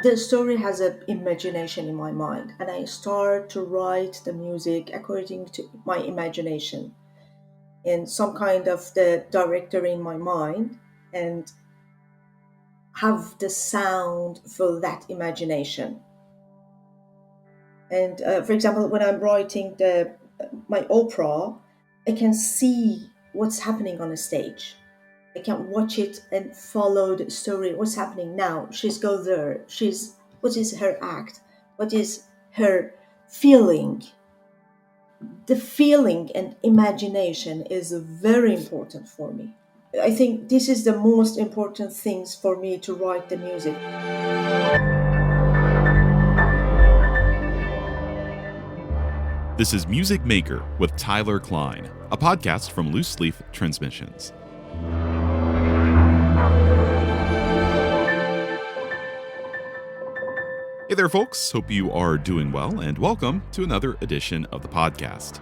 The story has an imagination in my mind, and I start to write the music according to my imagination and some kind of the director in my mind, and have the sound for that imagination. And for example, when I'm writing my opera, I can see what's happening on the stage. I can watch it and follow the story. What's happening now? She's go there. What is her act? What is her feeling? The feeling and imagination is very important for me. I think this is the most important things for me to write the music. This is Music Maker with Tyler Kline, a podcast from Loose Leaf Transmissions. Hey there, folks. Hope you are doing well, and welcome to another edition of the podcast.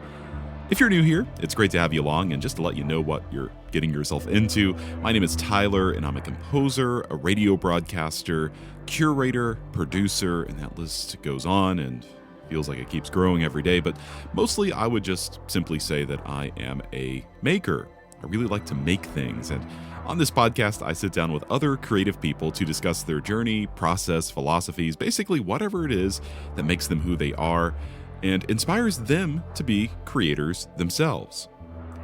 If you're new here, it's great to have you along, and just to let you know what you're getting yourself into, my name is Tyler, and I'm a composer, a radio broadcaster, curator, producer, and that list goes on and feels like it keeps growing every day, but mostly I would just simply say that I am a maker. I really like to make things, and on this podcast, I sit down with other creative people to discuss their journey, process, philosophies, basically whatever it is that makes them who they are and inspires them to be creators themselves.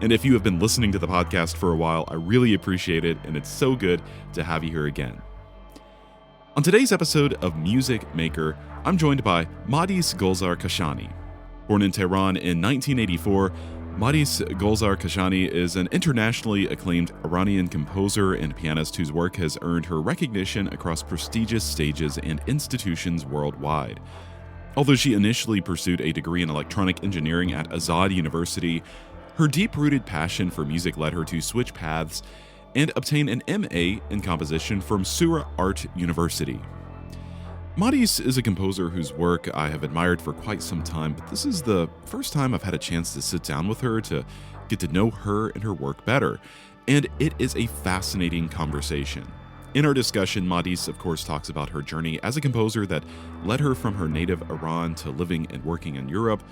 And if you have been listening to the podcast for a while, I really appreciate it, and it's so good to have you here again. On today's episode of Music Maker, I'm joined by Mahdis Golzar Kashani. Born in Tehran in 1984, Mahdis Golzar Kashani is an internationally acclaimed Iranian composer and pianist whose work has earned her recognition across prestigious stages and institutions worldwide. Although she initially pursued a degree in electronic engineering at Azad University, her deep-rooted passion for music led her to switch paths and obtain an MA in composition from Sooreh Art University. Mahdis is a composer whose work I have admired for quite some time, but this is the first time I've had a chance to sit down with her to get to know her and her work better, and it is a fascinating conversation. In our discussion, Mahdis, of course, talks about her journey as a composer that led her from her native Iran to living and working in Europe.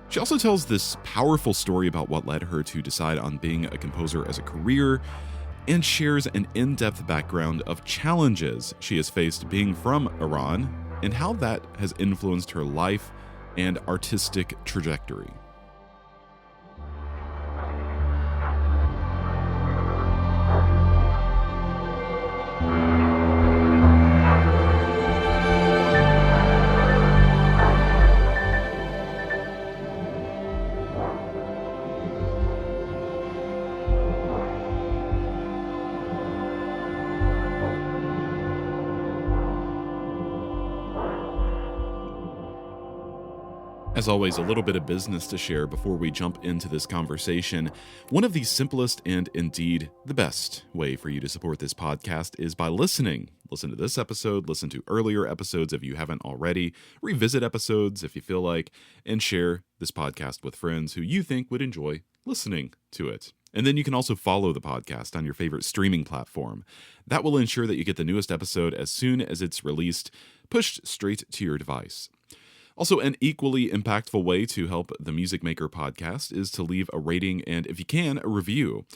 She also tells this powerful story about what led her to decide on being a composer as a career, and shares an in-depth background of challenges she has faced being from Iran and how that has influenced her life and artistic trajectory. As always, a little bit of business to share before we jump into this conversation. One of the simplest and indeed the best way for you to support this podcast is by listening. Listen to this episode, listen to earlier episodes if you haven't already, revisit episodes if you feel like, and share this podcast with friends who you think would enjoy listening to it. And then you can also follow the podcast on your favorite streaming platform. That will ensure that you get the newest episode as soon as it's released, pushed straight to your device. Also, an equally impactful way to help the Music Maker podcast is to leave a rating and, if you can, a review.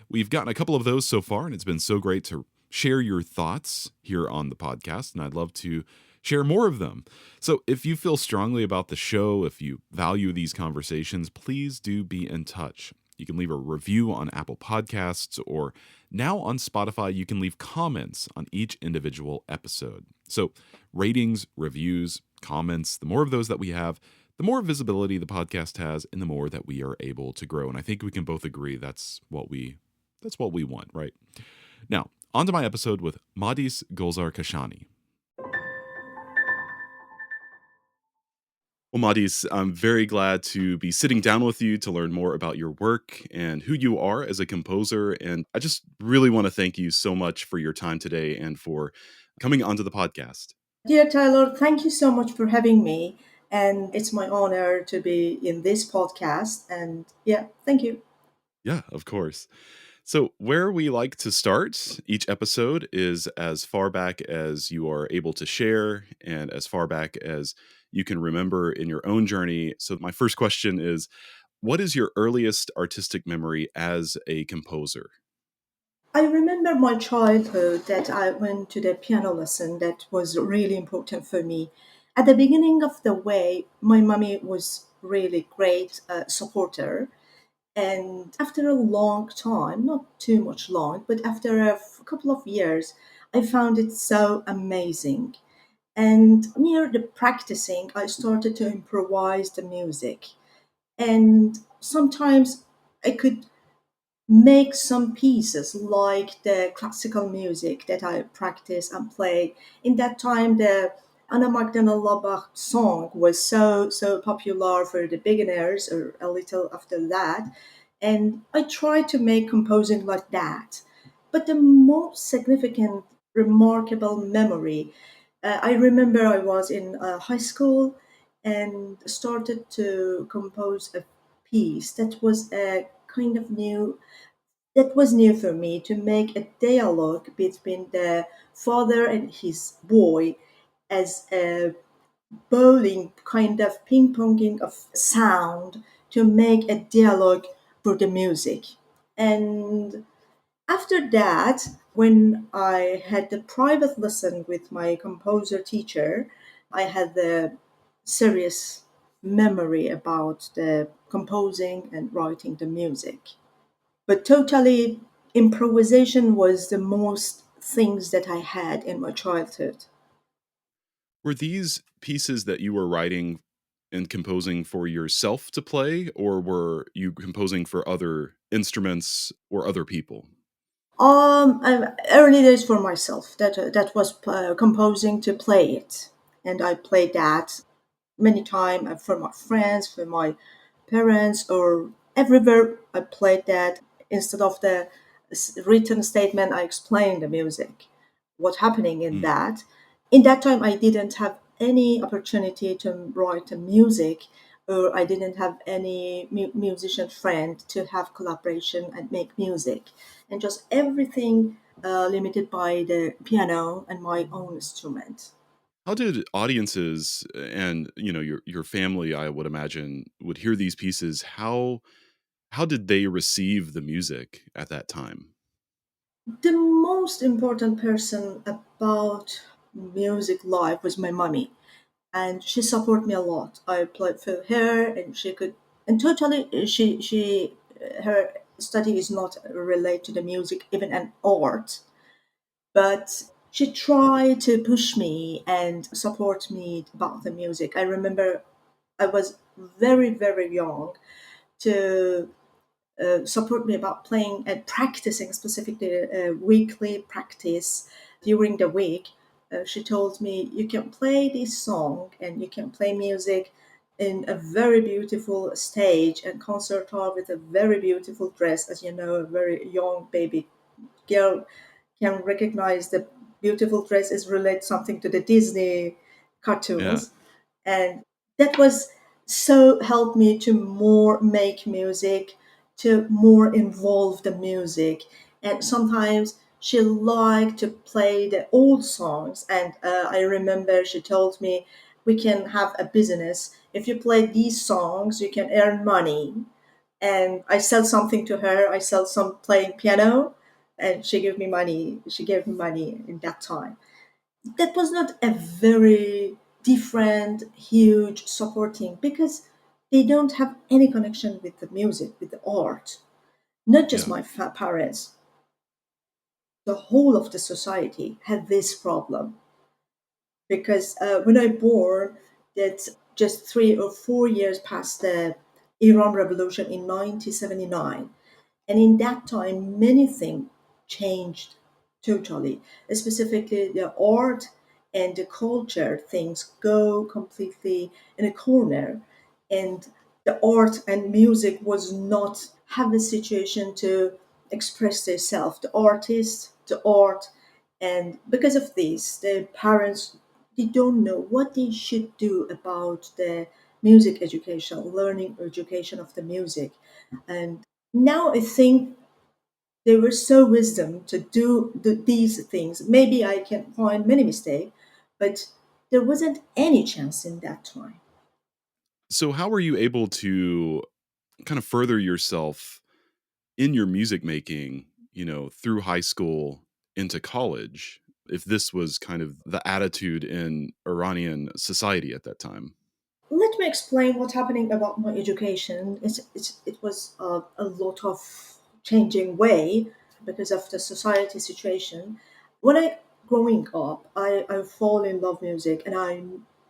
We've gotten a couple of those so far, and it's been so great to share your thoughts here on the podcast, and I'd love to share more of them. So if you feel strongly about the show, if you value these conversations, please do be in touch. You can leave a review on Apple Podcasts, or now on Spotify, you can leave comments on each individual episode. So ratings, reviews, comments, the more of those that we have, the more visibility the podcast has, and the more that we are able to grow. And I think we can both agree that's what we want, right? Now, on to my episode with Mahdis Golzar Kashani. Well, Mahdis, I'm very glad to be sitting down with you to learn more about your work and who you are as a composer. And I just really want to thank you so much for your time today and for coming onto the podcast. Dear Tyler, thank you so much for having me. And it's my honor to be in this podcast. And yeah, thank you. Yeah, of course. So, where we like to start each episode is as far back as you are able to share and as far back as you can remember in your own journey. So, my first question is, what is your earliest artistic memory as a composer? I remember my childhood that I went to the piano lesson that was really important for me. At the beginning of the way, my mommy was really great supporter. And after a long time, not too much long, but after couple of years, I found it so amazing. And near the practicing, I started to improvise the music. And sometimes I could make some pieces like the classical music that I practice and play. In that time, the Anna Magdalena Labach song was so popular for the beginners, or a little after that, and I tried to make composing like that. But the most significant, remarkable memory, I remember I was in high school and started to compose a piece that was a kind of new that was new for me, to make a dialogue between the father and his boy as a bowling kind of ping ponging of sound to make a dialogue for the music. And after that, when I had the private lesson with my composer teacher, I had the serious memory about the composing and writing the music. But totally, improvisation was the most things that I had in my childhood. Were these pieces that you were writing and composing for yourself to play, or were you composing for other instruments or other people? Early days for myself. That was composing to play it, and I played that many times for my friends, for my parents, or everywhere I played that. Instead of the written statement, I explained the music, what's happening in Mm. that. In that time, I didn't have any opportunity to write the music, or I didn't have any musician friend to have collaboration and make music, and just everything limited by the piano and my own instrument. How did audiences and, your family, I would imagine, would hear these pieces? How did they receive the music at that time? The most important person about music life was my mommy, and she supported me a lot. I played for her, and she could, and totally, she her study is not related to the music, even an art, but she tried to push me and support me about the music. I remember I was very young to support me about playing and practicing, specifically weekly practice during the week. She told me, you can play this song and you can play music in a very beautiful stage and concert hall with a very beautiful dress. As you know, a very young baby girl can recognize the beautiful dress is relate something to the Disney Yeah. cartoons. And that was so helped me to more make music, to more involve the music. And sometimes she liked to play the old songs, and I remember she told me, we can have a business, if you play these songs you can earn money. And I sell something to her, I sell some playing piano, and she gave me money in that time. That was not a very different, huge supporting, because they don't have any connection with the music, with the art. Not just Yeah. my parents, the whole of the society had this problem. Because when I born, that's just 3 or 4 years past the Iran Revolution in 1979. And in that time, many things changed totally. Specifically, the art and the culture things go completely in a corner. And the art and music was not have a situation to express themselves. The artist, the art, and because of this, the parents, they don't know what they should do about the music education, learning education of the music. And now I think They were so wisdom to do these things. Maybe I can find many mistakes, but there wasn't any chance in that time. So, how were you able to kind of further yourself in your music making, through high school into college, if this was kind of the attitude in Iranian society at that time? Let me explain what's happening about my education. It was a lot of changing way because of the society situation. When I growing up, I fall in love music, and I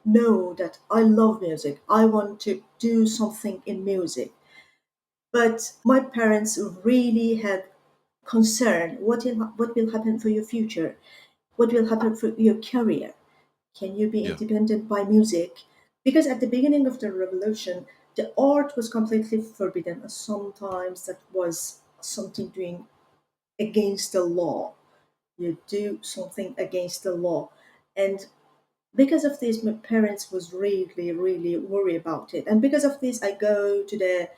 know that I love music. I want to do something in music. But my parents really had concern. What will happen for your future? What will happen for your career? Can you be Yeah. independent by music? Because at the beginning of the revolution, the art was completely forbidden. And sometimes that was something doing against the law. You do something against the law. And because of this, my parents was really, really worried about it. And because of this, I go to the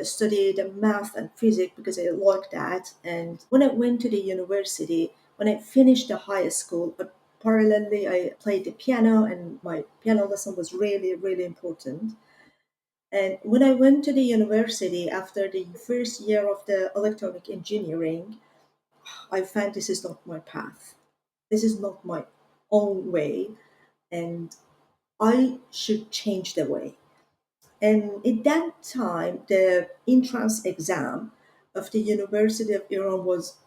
study the math and physics because I like that. And when I went to the university, when I finished the high school, parallelly I played the piano, and my piano lesson was really, really important. And when I went to the university after the first year of the electronic engineering, I found this is not my path. This is not my own way, and I should change the way. And at that time, the entrance exam of the University of Iran was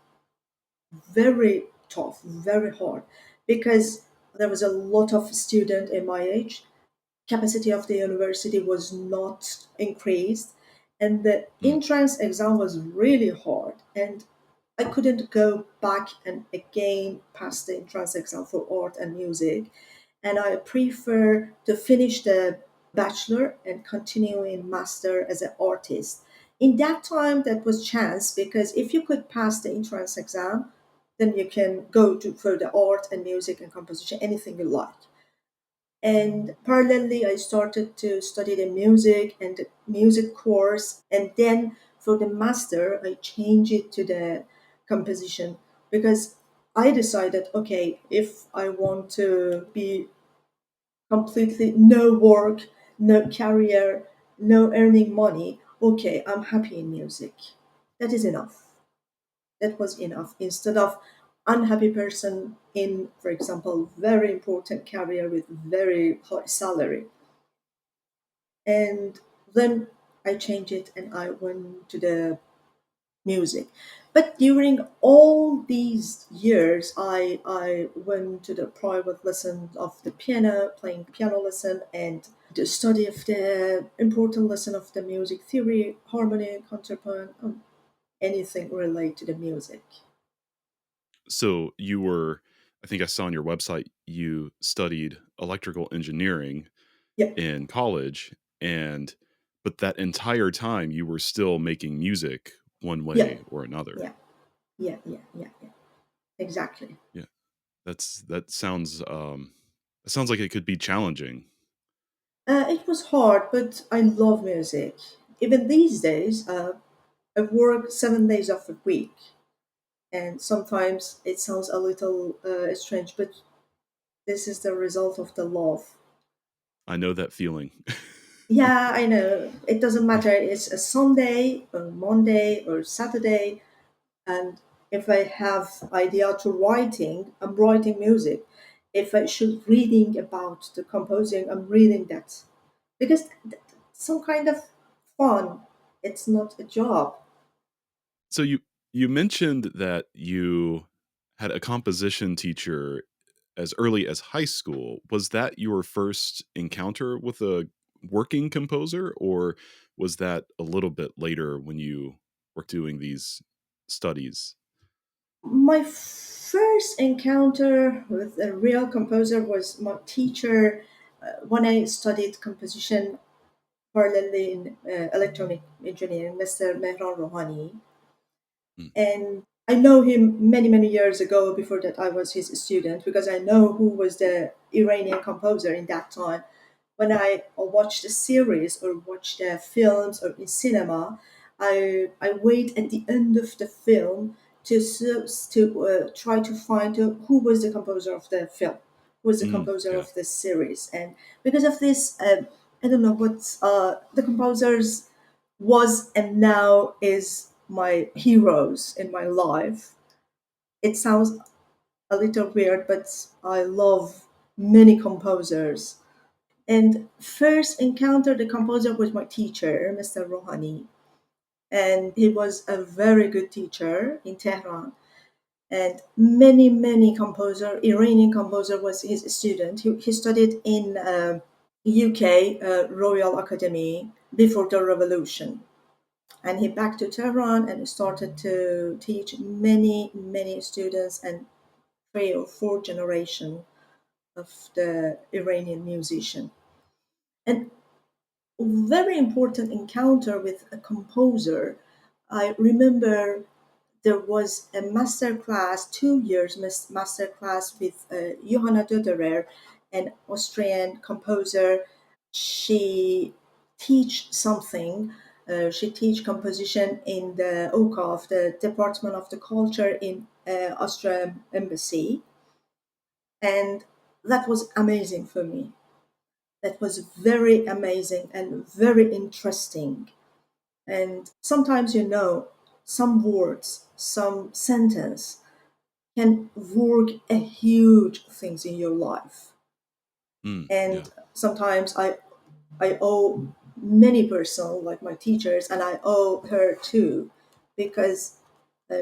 very tough, very hard, because there was a lot of student in my age. Capacity of the university was not increased, and the Mm. entrance exam was really hard. And I couldn't go back and again pass the entrance exam for art and music, and I prefer to finish the bachelor and continue in master as an artist. In that time, that was chance, because if you could pass the entrance exam, then you can go to for the art and music and composition, anything you like. And parallelly, I started to study the music and the music course, and then for the master, I changed it to the composition, because I decided, okay, if I want to be completely no work, no career, no earning money, okay, I'm happy in music. That is enough. That was enough. Instead of unhappy person in, for example, very important career with very high salary. And then I changed it and I went to the music. But during all these years, I went to the private lesson of the piano, playing piano lesson, and the study of the important lesson of the music theory, harmony, counterpoint, anything related to the music. So, I think I saw on your website, you studied electrical engineering Yeah, in college, and but that entire time you were still making music one yeah, way or another. yeah, yeah. Exactly. Yeah. That sounds like it could be challenging. It was hard, but I love music. Even these days, I work 7 days of a week, and sometimes it sounds a little strange, but this is the result of the love. I know that feeling. Yeah, I know. It doesn't matter. It's a Sunday or Monday or Saturday, and if I have idea to writing, I'm writing music. If I should reading about the composing, I'm reading that, because some kind of fun. It's not a job. So you mentioned that you had a composition teacher as early as high school. Was that your first encounter with a working composer, or was that a little bit later when you were doing these studies? My first encounter with a real composer was my teacher when I studied composition parallelly in electronic engineering, Mr. Mehran Rouhani. Mm. And I know him many, many years ago. Before that, I was his student, because I know who was the Iranian composer in that time. When I watched the series or watched the films or in cinema, I wait at the end of the film to try to find who was the composer of the film, who was the composer Yeah. of this series, and because of this, I don't know what the composers was and now is my heroes in my life. It sounds a little weird, but I love many composers. And first encounter the composer was my teacher, Mr. Rohani, and he was a very good teacher in Tehran. And many composer, Iranian composer was his student. He studied in UK Royal Academy before the revolution, and he back to Tehran and started to teach many students and 3 or 4 generation of the Iranian musician. And very important encounter with a composer. I remember there was a master class, 2 years master class with Johanna Döderer, an Austrian composer. She teach something. She teach composition in the OKAF, the Department of the Culture in Austrian Embassy, and that was amazing for me. That was very amazing and very interesting. And sometimes, some words, some sentence can work a huge things in your life. Yeah. And sometimes I owe many person like my teachers, and I owe her too, because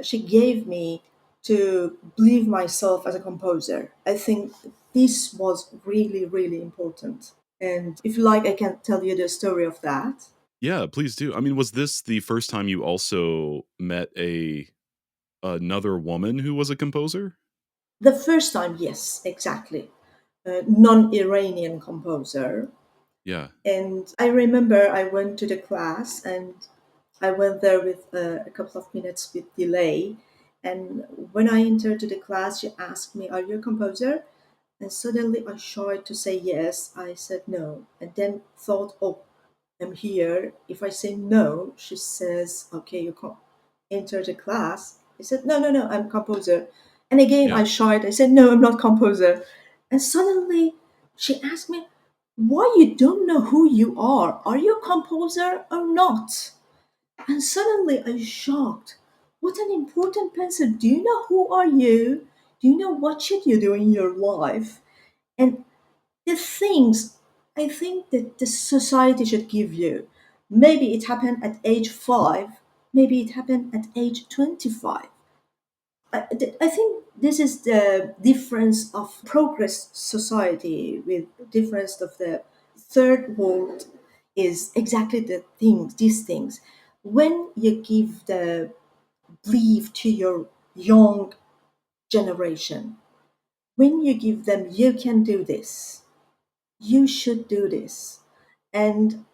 she gave me to believe myself as a composer. I think this was really important. And if you like, I can tell you the story of that. Yeah, please do. I mean, was this the first time you also met a another woman who was a composer? The first time, yes, exactly. A non-Iranian composer. Yeah. And I remember I went to the class, and I went there with a couple of minutes with delay. And when I entered to the class, she asked me, "Are you a composer?" And suddenly I tried to say yes. I said no. And then thought, "Oh, I'm here. If I say no," she says, "Okay, you can't enter the class." I said, no, I'm composer. And again, Yeah. I shied. I said, "No, I'm not composer." And suddenly she asked me, "Why you don't know who you are? Are you a composer or not?" And suddenly I shocked. What an important person. Do you know who are you? Do you know what should you do in your life? And the things I think that the society should give you. Maybe it happened at age 5, maybe it happened at age 25. I think this is the difference of progress society with difference of the third world is exactly these things. When you give the belief to your young generation, when you give them you can do this, you should do this. And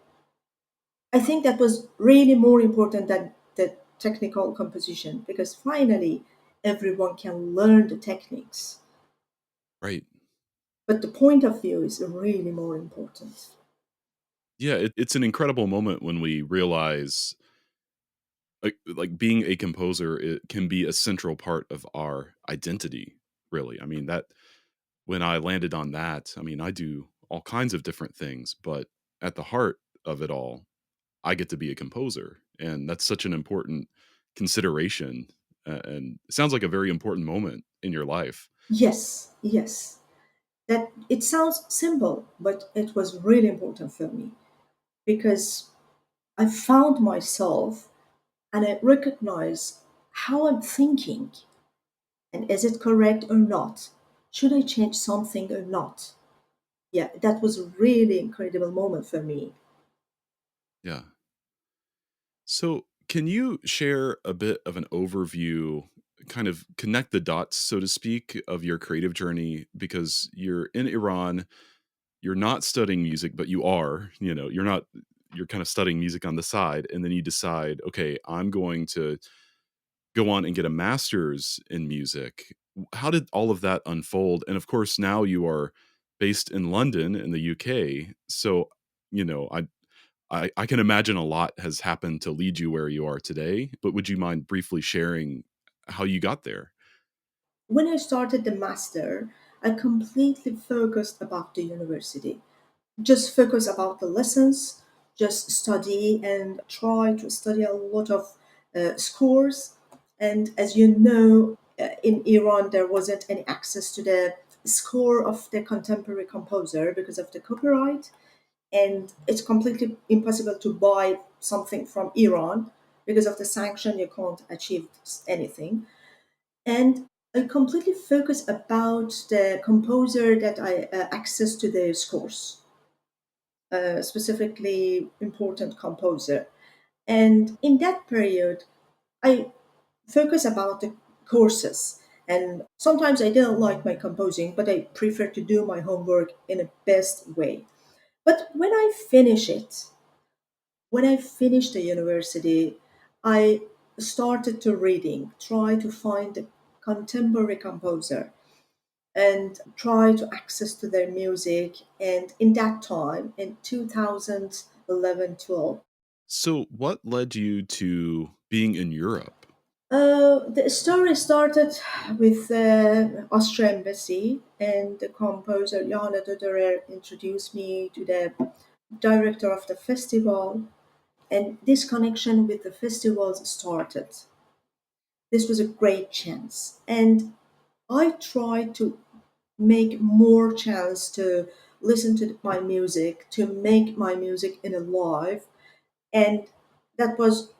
I think that was really more important than the technical composition, because finally everyone can learn the techniques. Right. But the point of view is really more important. Yeah, it's an incredible moment when we realize like being a composer, it can be a central part of our identity, really. I mean, that when I landed on that, I mean, I do all kinds of different things, but at the heart of it all, I get to be a composer, and that's such an important consideration, and it sounds like a very important moment in your life. Yes. That it sounds simple, but it was really important for me because I found myself and I recognize how I'm thinking and is it correct or not? Should I change something or not? Yeah, that was a really incredible moment for me. Yeah. So, can you share a bit of an overview, kind of connect the dots, so to speak, of your creative journey? Because you're in Iran, you're not studying music, but you are, you're not, you're kind of studying music on the side. And then you decide, okay, I'm going to go on and get a master's in music. How did all of that unfold? And of course, now you are based in London in the UK. So, I I can imagine a lot has happened to lead you where you are today, but would you mind briefly sharing how you got there? When I started the master, I completely focused about the university. Just focus about the lessons, just study and try to study a lot of scores. And as you know, in Iran, there wasn't any access to the score of the contemporary composer because of the copyright. And it's completely impossible to buy something from Iran because of the sanction. You can't achieve anything. And I completely focus about the composer that I access to the scores, specifically important composer. And in that period, I focus about the courses. And sometimes I didn't like my composing, but I prefer to do my homework in a best way. But when I finished the university, I started to reading, try to find a contemporary composer and try to access to their music. And in that time, in 2011, 12, So, what led you to being in Europe? the story started with the Austria embassy, and the composer Johanna Doderer introduced me to the director of the festival, and this connection with the festivals started. This was a great chance, and I tried to make more chance to listen to my music, to make my music in a live, and that was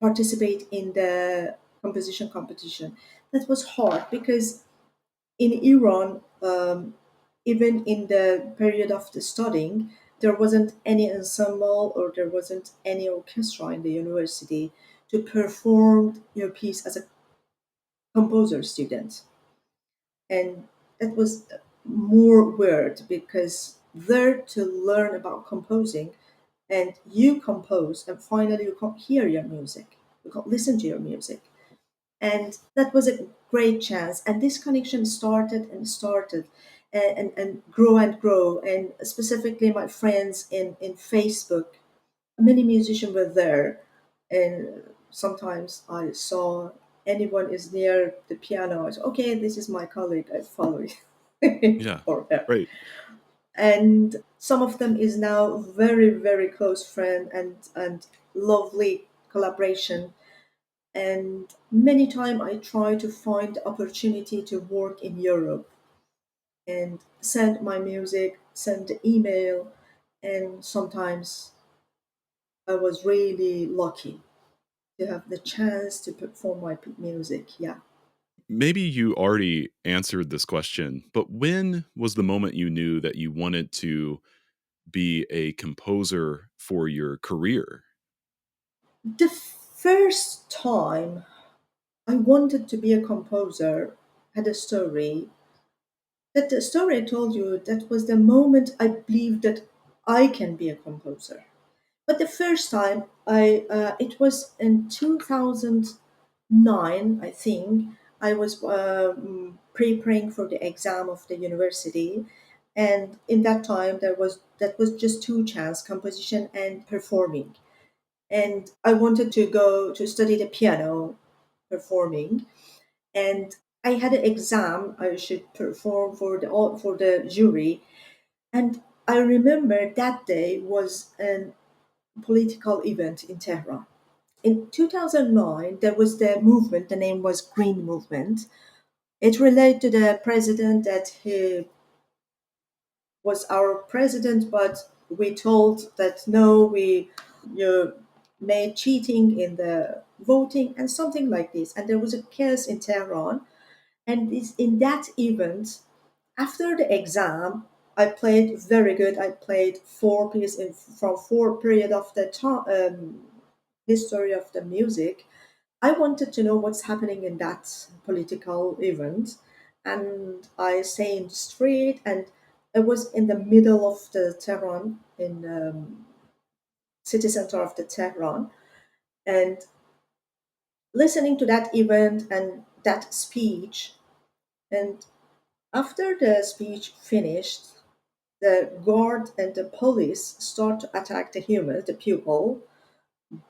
participate in the composition competition. That was hard because in Iran, even in the period of the studying, there wasn't any ensemble or there wasn't any orchestra in the university to perform your piece as a composer student. And that was more weird because there to learn about composing and you compose and finally you can't hear your music, you can't listen to your music. And that was a great chance, and this connection started and started and grow and grow. And specifically my friends in Facebook, many musicians were there, and sometimes I saw anyone is near the piano, I said, okay, this is my colleague, I follow it Yeah. or her. Right. And some of them is now very very close friend and lovely collaboration. And many time I try to find the opportunity to work in Europe and send my music, send the email, and sometimes I was really lucky to have the chance to perform my music. Yeah. Maybe you already answered this question, but when was the moment you knew that you wanted to be a composer for your career? The first time I wanted to be a composer had a story. That the story I told you, that was the moment I believed that I can be a composer. But the first time it was in 2009, I think. I was preparing for the exam of the university, and in that time that was just two chance: composition and performing. And I wanted to go to study the piano, performing, and I had an exam. I should perform for the jury, and I remember that day was an political event in Tehran. In 2009, there was the movement, the name was Green Movement. It related to the president that he was our president, but we told that no, you made cheating in the voting and something like this. And there was a case in Tehran. And in that event, after the exam, I played very good. I played four pieces from four period of the history of the music. I wanted to know what's happening in that political event, and I stay in the street, and I was in the middle of the Tehran, in city center of the Tehran, and listening to that event and that speech. And after the speech finished, the guard and the police start to attack the human, the pupil,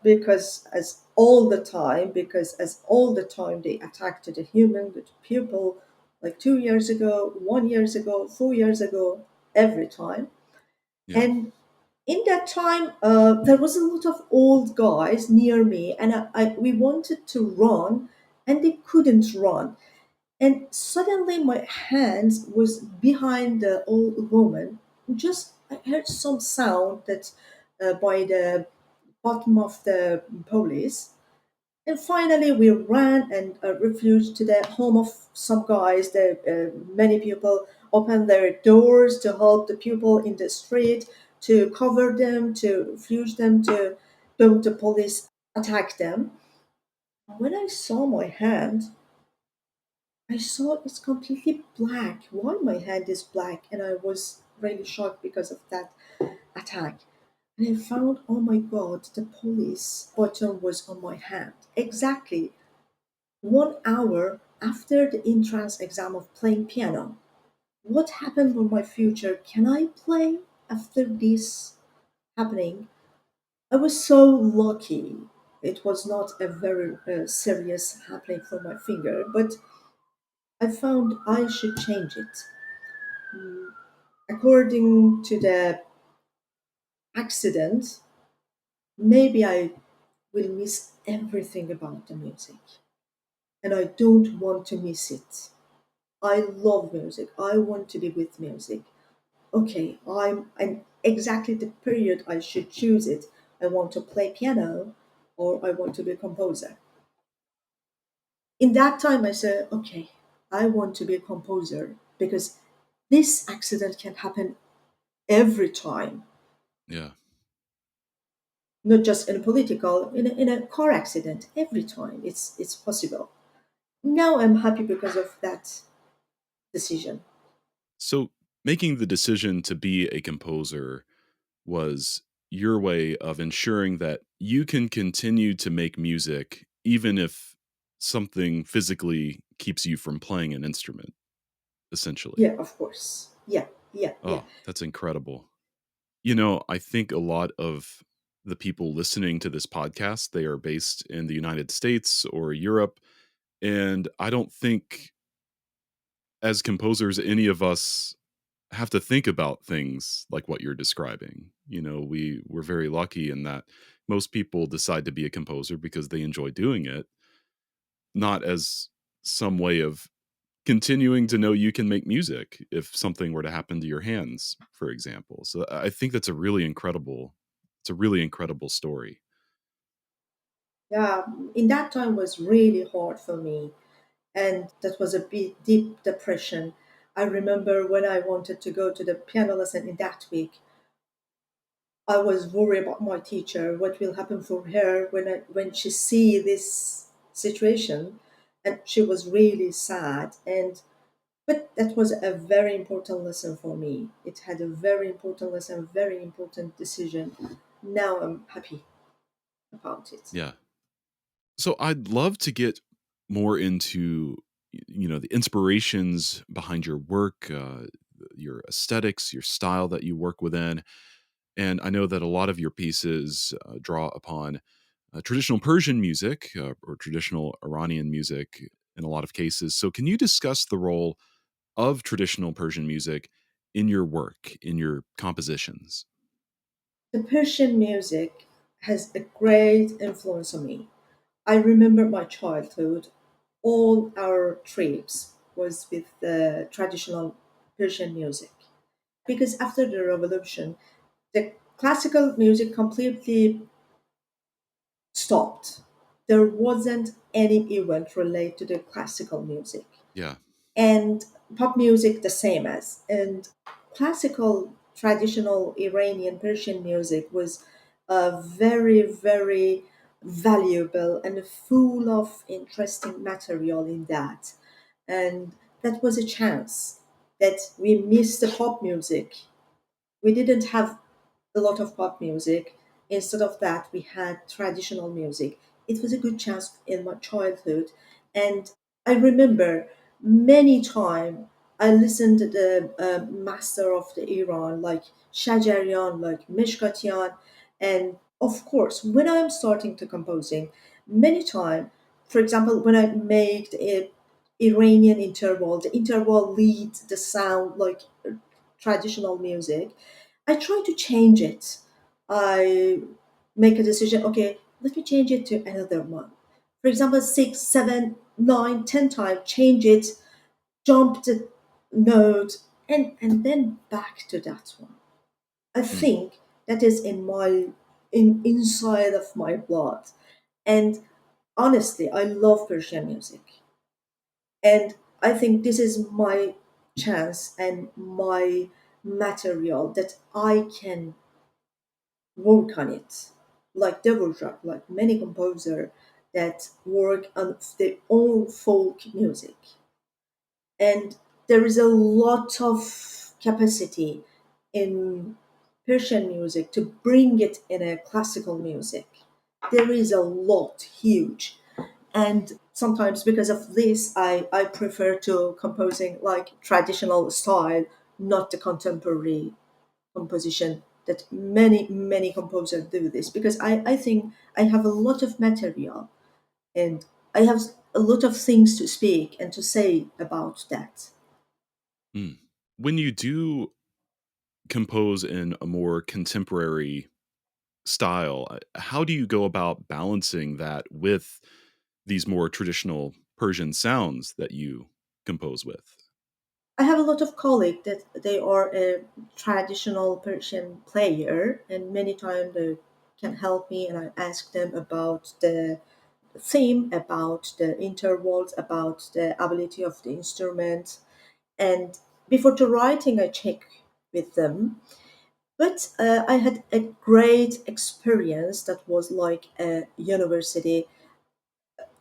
because as all the time they attacked the human, the pupil, like 2 years ago, 1 years ago, 4 years ago, every time. Yeah. And in that time, there was a lot of old guys near me, and we wanted to run, and they couldn't run. And suddenly, my hands was behind the old woman. Just I heard some sound that by the bottom of the police. And finally, we ran and refuged to the home of some guys. Many people opened their doors to help the people in the street, to cover them, to refuge them, to don't the police attack them. When I saw my hand, I saw it's completely black. Why my hand is black? And I was really shocked because of that attack. And I found, oh my God, the police button was on my hand. Exactly 1 hour after the entrance exam of playing piano. What happened for my future? Can I play after this happening? I was so lucky. It was not a very serious happening for my finger, but I found I should change it. According to the accident, maybe I will miss everything about the music, and I don't want to miss it. I love music. I want to be with music. Okay, and exactly the period I should choose it. I want to play piano or I want to be a composer. In that time, I said, okay, I want to be a composer because this accident can happen every time, Yeah. not just in a political, in a car accident, every time it's possible. Now I'm happy because of that decision. So making the decision to be a composer was your way of ensuring that you can continue to make music even if something physically keeps you from playing an instrument, essentially. Yeah, of course. Yeah, yeah, yeah. Oh, that's incredible. I think a lot of the people listening to this podcast, they are based in the United States or Europe, and I don't think as composers any of us have to think about things like what you're describing. We're very lucky in that most people decide to be a composer because they enjoy doing it, not as some way of continuing to know you can make music if something were to happen to your hands, for example. So I think it's a really incredible story. Yeah, in that time was really hard for me, and that was a bit deep depression. I remember when I wanted to go to the piano lesson in that week, I was worried about my teacher, what will happen for her when she see this situation, and she was really sad. And but that was a very important lesson for me. It had a very important lesson, very important decision. Now I'm happy about it. Yeah. So I'd love to get more into the inspirations behind your work, your aesthetics, your style that you work within. And I know that a lot of your pieces draw upon traditional Persian music or traditional Iranian music in a lot of cases. So can you discuss the role of traditional Persian music in your work, in your compositions? The Persian music has a great influence on me. I remember my childhood. All our trips was with the traditional Persian music. Because after the revolution, the classical music completely stopped. There wasn't any event related to the classical music. Yeah. And pop music the same as. And classical traditional Iranian Persian music was very, very valuable and full of interesting material in that. And that was a chance that we missed the pop music. We didn't have a lot of pop music. Instead of that, we had traditional music. It was a good chance in my childhood. And I remember many times I listened to the master of the Iran, like Shajarian, like Mishkatian, and of course, when I'm starting to composing, many time, for example, when I made a Iranian interval, the interval leads the sound like traditional music. I try to change it. I make a decision. Okay, let me change it to another one. For example, 6, 7, 9, 10 times, change it, jump the note, and then back to that one. I Mm. think that is in inside of my blood. And honestly, I love Persian music. And I think this is my chance and my material that I can work on it. Like Dvorak, like many composer that work on their own folk music. And there is a lot of capacity in Persian music to bring it in a classical music. There is a lot, huge. And sometimes because of this, I prefer to composing like traditional style, not the contemporary composition that many composers do this, because I think I have a lot of material and I have a lot of things to speak and to say about that. Mm. When you do compose in a more contemporary style, how do you go about balancing that with these more traditional Persian sounds that you compose with? I have a lot of colleagues that they are a traditional Persian player, and many times they can help me, and I ask them about the theme, about the intervals, about the ability of the instrument, and before to writing, I check with them. But I had a great experience that was like a university.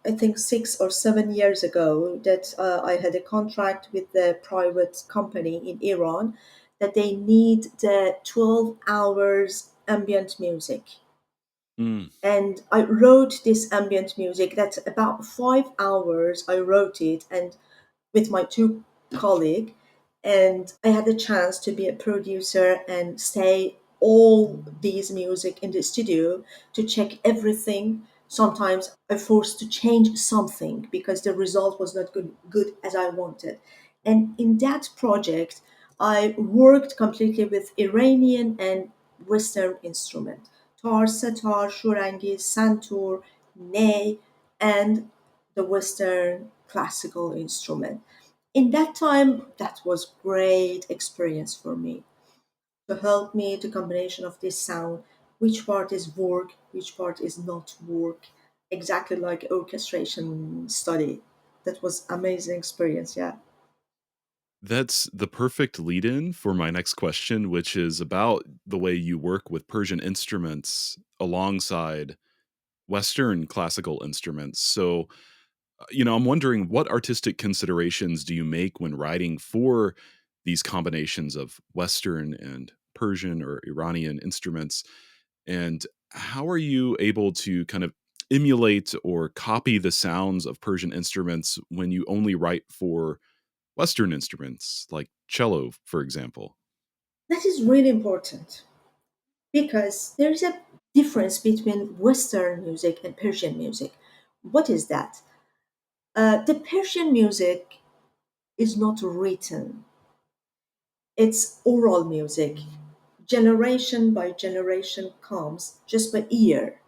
I think 6 or 7 years ago, that I had a contract with the private company in Iran that they need the 12 hours ambient music. Mm. And I wrote this ambient music. That's about 5 hours. I wrote it, and with my two colleagues, and I had the chance to be a producer and stay all these music in the studio to check everything. Sometimes I forced to change something because the result was not good as I wanted. And in that project, I worked completely with Iranian and Western instrument. Tar, setar, shurangi, santur, ney, and the Western classical instrument. In that time, that was great experience for me to help me the combination of this sound, which part is work, which part is not work, exactly like orchestration study. That was amazing experience, yeah. That's the perfect lead in for my next question, which is about the way you work with Persian instruments alongside Western classical instruments. So, I'm wondering what artistic considerations do you make when writing for these combinations of Western and Persian or Iranian instruments? And how are you able to kind of emulate or copy the sounds of Persian instruments when you only write for Western instruments like cello, for example? That is really important because there is a difference between Western music and Persian music. What is that? The Persian music is not written, it's oral music. Generation by generation comes just by ear.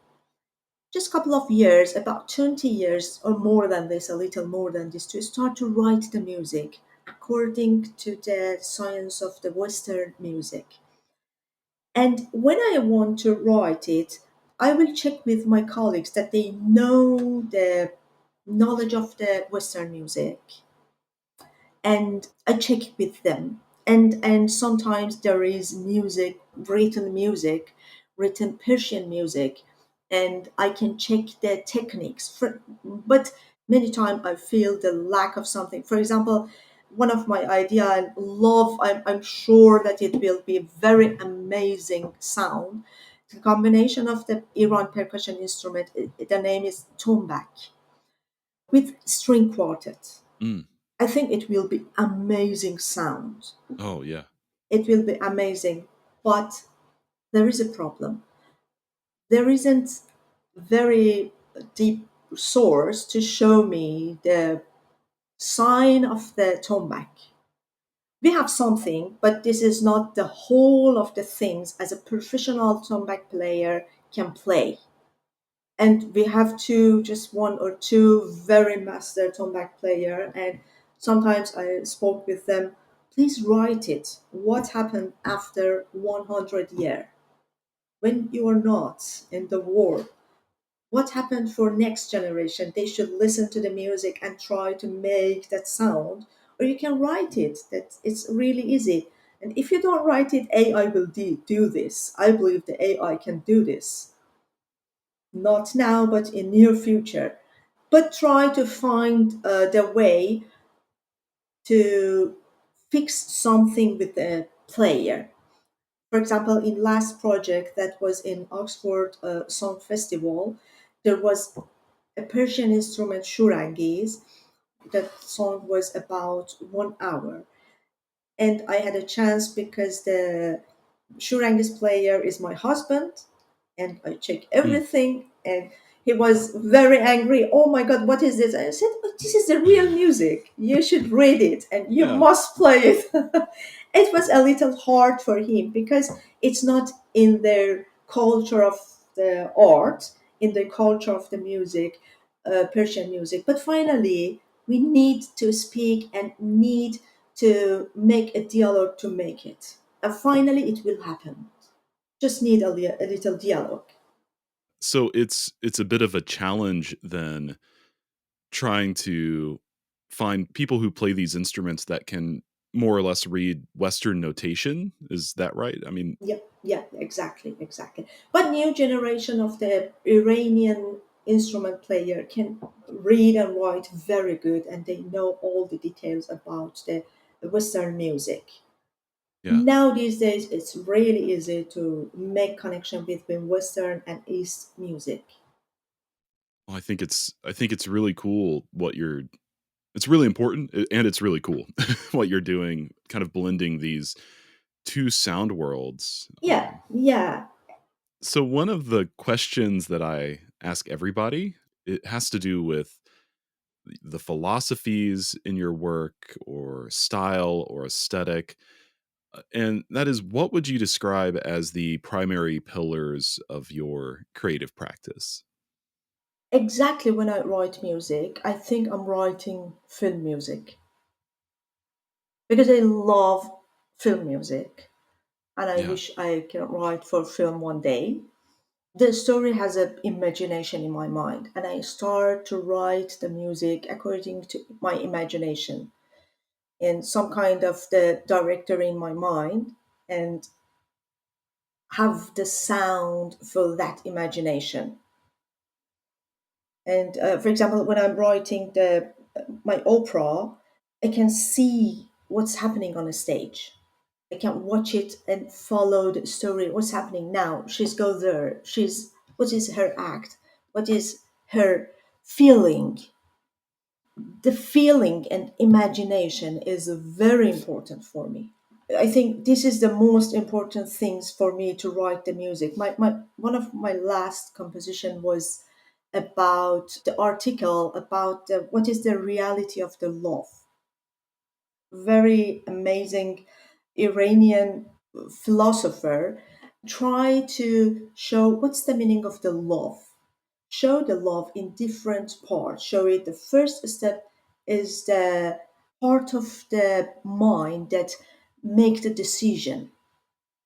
Just a couple of years, about 20 years or more than this, a little more than this, to start to write the music according to the science of the Western music. And when I want to write it, I will check with my colleagues that they know the knowledge of the Western music, and I check with them. And sometimes there is written Persian music, and I can check the techniques. But many times I feel the lack of something. For example, one of my idea I love, I'm sure that it will be a very amazing sound. The combination of the Iran percussion instrument, the name is tombak, with string quartet. Mm. I think it will be amazing sound. Oh, yeah. It will be amazing, but there is a problem. There isn't very deep source to show me the sign of the tombak. We have something, but this is not the whole of the things as a professional tombak player can play. And we have just one or two very master tombak player, and sometimes I spoke with them. Please write it. What happened after 100 years when you are not in the war? What happened for next generation? They should listen to the music and try to make that sound, or you can write it. That it's really easy. And if you don't write it, AI will do this. I believe the AI can do this. Not now, but in near future. But try to find the way to fix something with the player. For example, in last project that was in Oxford Song Festival, there was a Persian instrument shurangiz. That song was about 1 hour, and I had a chance because the shurangiz player is my husband, and I check Mm. everything, and he was very angry. Oh my God, what is this? I said, "Oh, this is the real music. You should read it and you Yeah. must play it." It was a little hard for him because it's not in their culture of the art, in the culture of the music, Persian music. But finally, we need to speak and need to make a dialogue to make it. And finally, it will happen. Just need a little dialogue. So it's a bit of a challenge then, trying to find people who play these instruments that can more or less read Western notation. Is that right? I mean, Yep, yeah, exactly, exactly. But new generation of the Iranian instrument player can read and write very good, and they know all the details about the Western music. yeah. Now these days, it's really easy to make connection between Western and East music. Well, I think it's really cool what you're it's really important and it's really cool what you're doing, kind of blending these two sound worlds. Yeah, yeah, So one of the questions that I ask everybody, it has to do with the philosophies in your work or style or aesthetic. And that is, what would you describe as the primary pillars of your creative practice? exactly. When I write music, I think I'm writing film music because I love film music, and I Yeah. wish I can write for film one day. The story has an imagination in my mind, and I start to write the music according to my imagination and some kind of the director in my mind, and have the sound for that imagination. And for example, when I'm writing the my opera, I can see what's happening on a stage. I can watch it and follow the story. What's happening now? She's go there. She's what is her act? What is her feeling? The feeling and imagination is very important for me. I think this is the most important things for me to write the music. My one of my last composition was about the article about what is the reality of the love. Very amazing Iranian philosopher try to show what's the meaning of the love. Show the love in different parts. Show it the first step is the part of the mind that make the decision,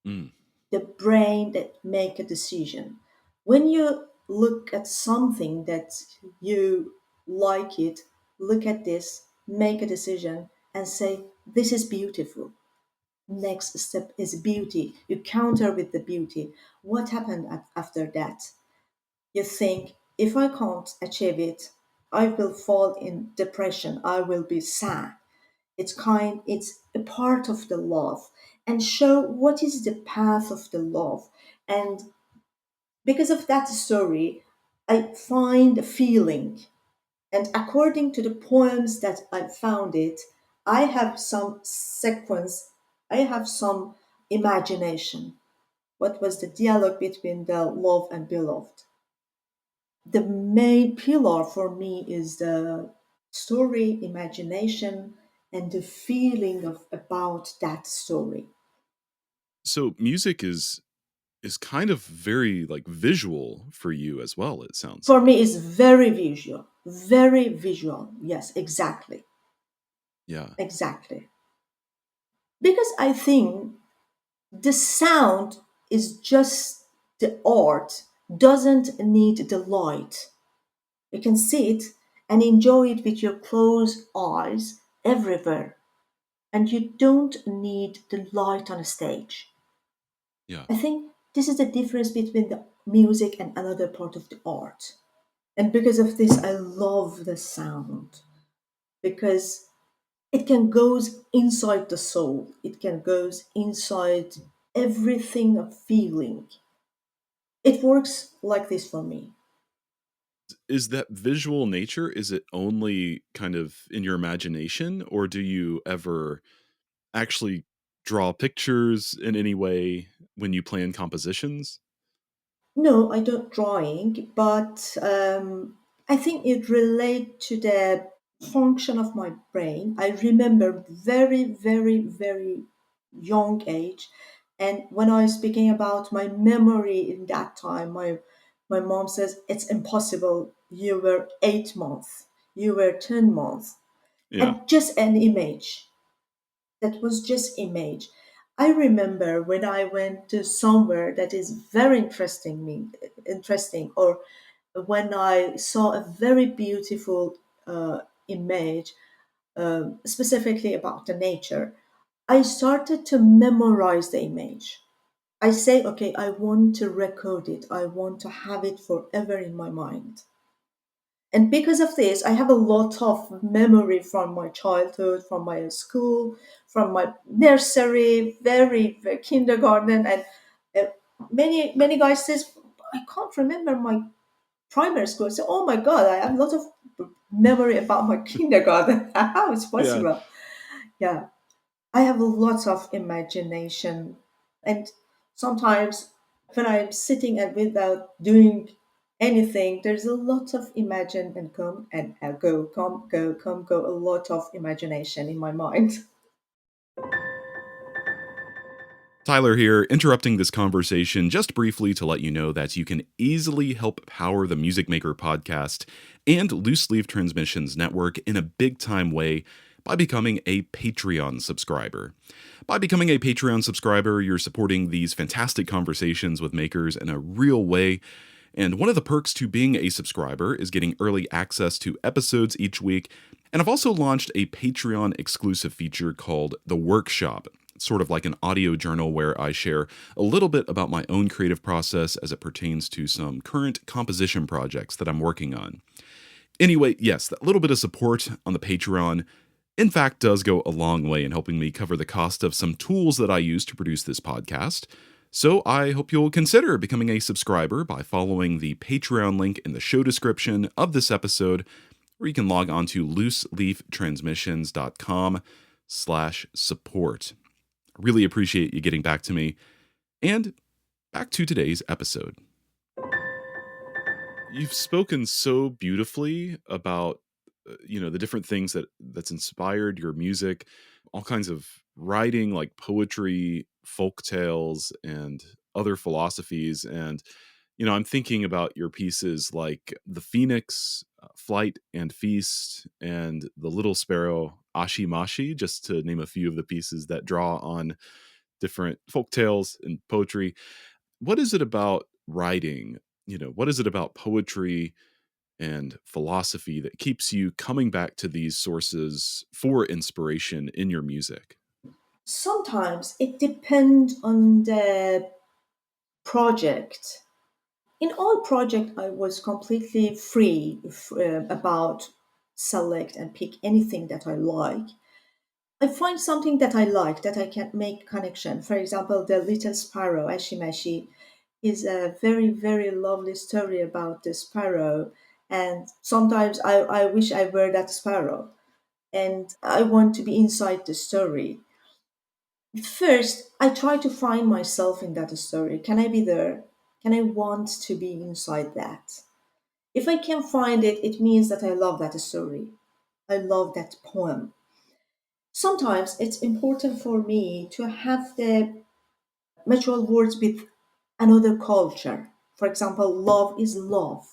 Mm. the brain that make a decision. When you look at something that you like it, look at this, make a decision and say, this is beautiful. Next step is beauty. You counter with the beauty. What happened after that? You think, if I can't achieve it, I will fall in depression. I will be sad. It's a part of the love, and show what is the path of the love. And because of that story, I find a feeling, And according to the poems that I found it, I have some sequence, I have some imagination. What was the dialogue between the love and beloved? The main pillar for me is the story, imagination, and the feeling of about that story. So music is kind of very like visual for you as well, it sounds For like. me, it's very visual, very visual. Yes, exactly, Yeah. exactly. Because I think the sound is just the art, doesn't need the light. You can sit and enjoy it with your closed eyes everywhere, and you don't need the light on a stage. Yeah. I think this is the difference between the music and another part of the art. And because of this, I love the sound because it can goes inside the soul. It can goes inside everything of feeling. It works like this for me. Is that visual nature, is it only kind of in your imagination, or do you ever actually draw pictures in any way when you plan compositions? No, I don't drawing, but I think it relates to the function of my brain. I remember very, very, very young age, and when I was speaking about my memory in that time, my mom says it's impossible. You were 8 months, you were 10 months, Yeah. and just an image. That was just image. I remember when I went to somewhere that is very interesting, or when I saw a very beautiful image, specifically about the nature, I started to memorize the image. I say, okay, I want to record it. I want to have it forever in my mind. And because of this, I have a lot of memory from my childhood, from my school, from my nursery, very kindergarten, and uh, many guys says I can't remember my primary school. So oh my god, I have a lot of memory about my kindergarten. How is Yeah. possible? Yeah, I have lots of imagination, and sometimes when I'm sitting and without doing anything, there's a lot of imagine and come and go, come, go, come, go, a lot of imagination in my mind. Tyler here, interrupting this conversation just briefly to let you know that you can easily help power the Music Maker podcast and Loose Leaf Transmissions Network in a big time way by becoming a Patreon subscriber. By becoming a Patreon subscriber, you're supporting these fantastic conversations with makers in a real way. And one of the perks to being a subscriber is getting early access to episodes each week. And I've also launched a Patreon exclusive feature called The Workshop. It's sort of like an audio journal where I share a little bit about my own creative process as it pertains to some current composition projects that I'm working on. Anyway, yes, that little bit of support on the Patreon, in fact, does go a long way in helping me cover the cost of some tools that I use to produce this podcast. So I hope you'll consider becoming a subscriber by following the Patreon link in the show description of this episode, or you can log on to looseleaftransmissions.com/support. I really appreciate you getting back to me. And back to today's episode. You've spoken so beautifully about the different things that's inspired your music, all kinds of writing like poetry, folk tales, and other philosophies. And I'm thinking about your pieces like The Phoenix, Flight and Feast, and The Little Sparrow, Ashimashi, just to name a few of the pieces that draw on different folk tales and poetry. What is it about writing? What is it about poetry and philosophy that keeps you coming back to these sources for inspiration in your music? Sometimes it depends on the project. In all project, I was completely free about select and pick anything that I like. I find something that I like that I can make connection. For example, the Little Sparrow, Ashimashi, is a very lovely story about the sparrow. And sometimes I wish I were that sparrow and I want to be inside the story. First, I try to find myself in that story. Can I be there? Can I want to be inside that? If I can find it, it means that I love that story. I love that poem. Sometimes it's important for me to have the mutual words with another culture. For example, love is love.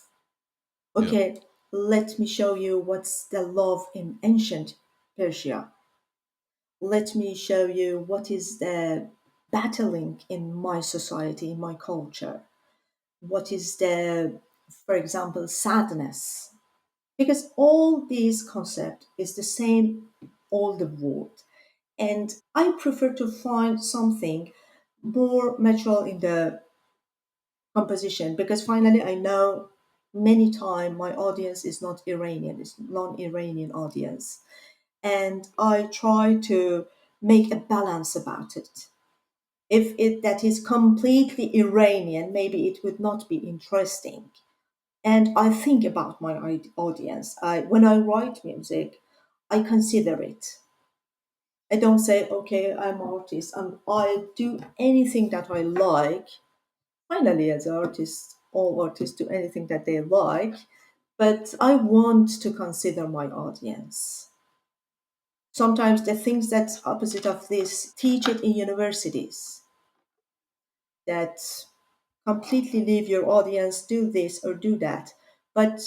Yeah. Okay, let me show you what's the love in ancient Persia. Let me show you what is the battling in my society, in my culture. What is the, for example, sadness? Because all these concept is the same all the world. And I prefer to find something more natural in the composition because finally I know many time my audience is not Iranian, it's non-Iranian audience. And I try to make a balance about it. If it that is completely Iranian, maybe it would not be interesting. And I think about my audience. When I write music, I consider it. I don't say, okay, I'm an artist. I do anything that I like. Finally, as an artist, all artists do anything that they like. But I want to consider my audience. Sometimes the things that's opposite of this teach it in universities that completely leave your audience do this or do that. But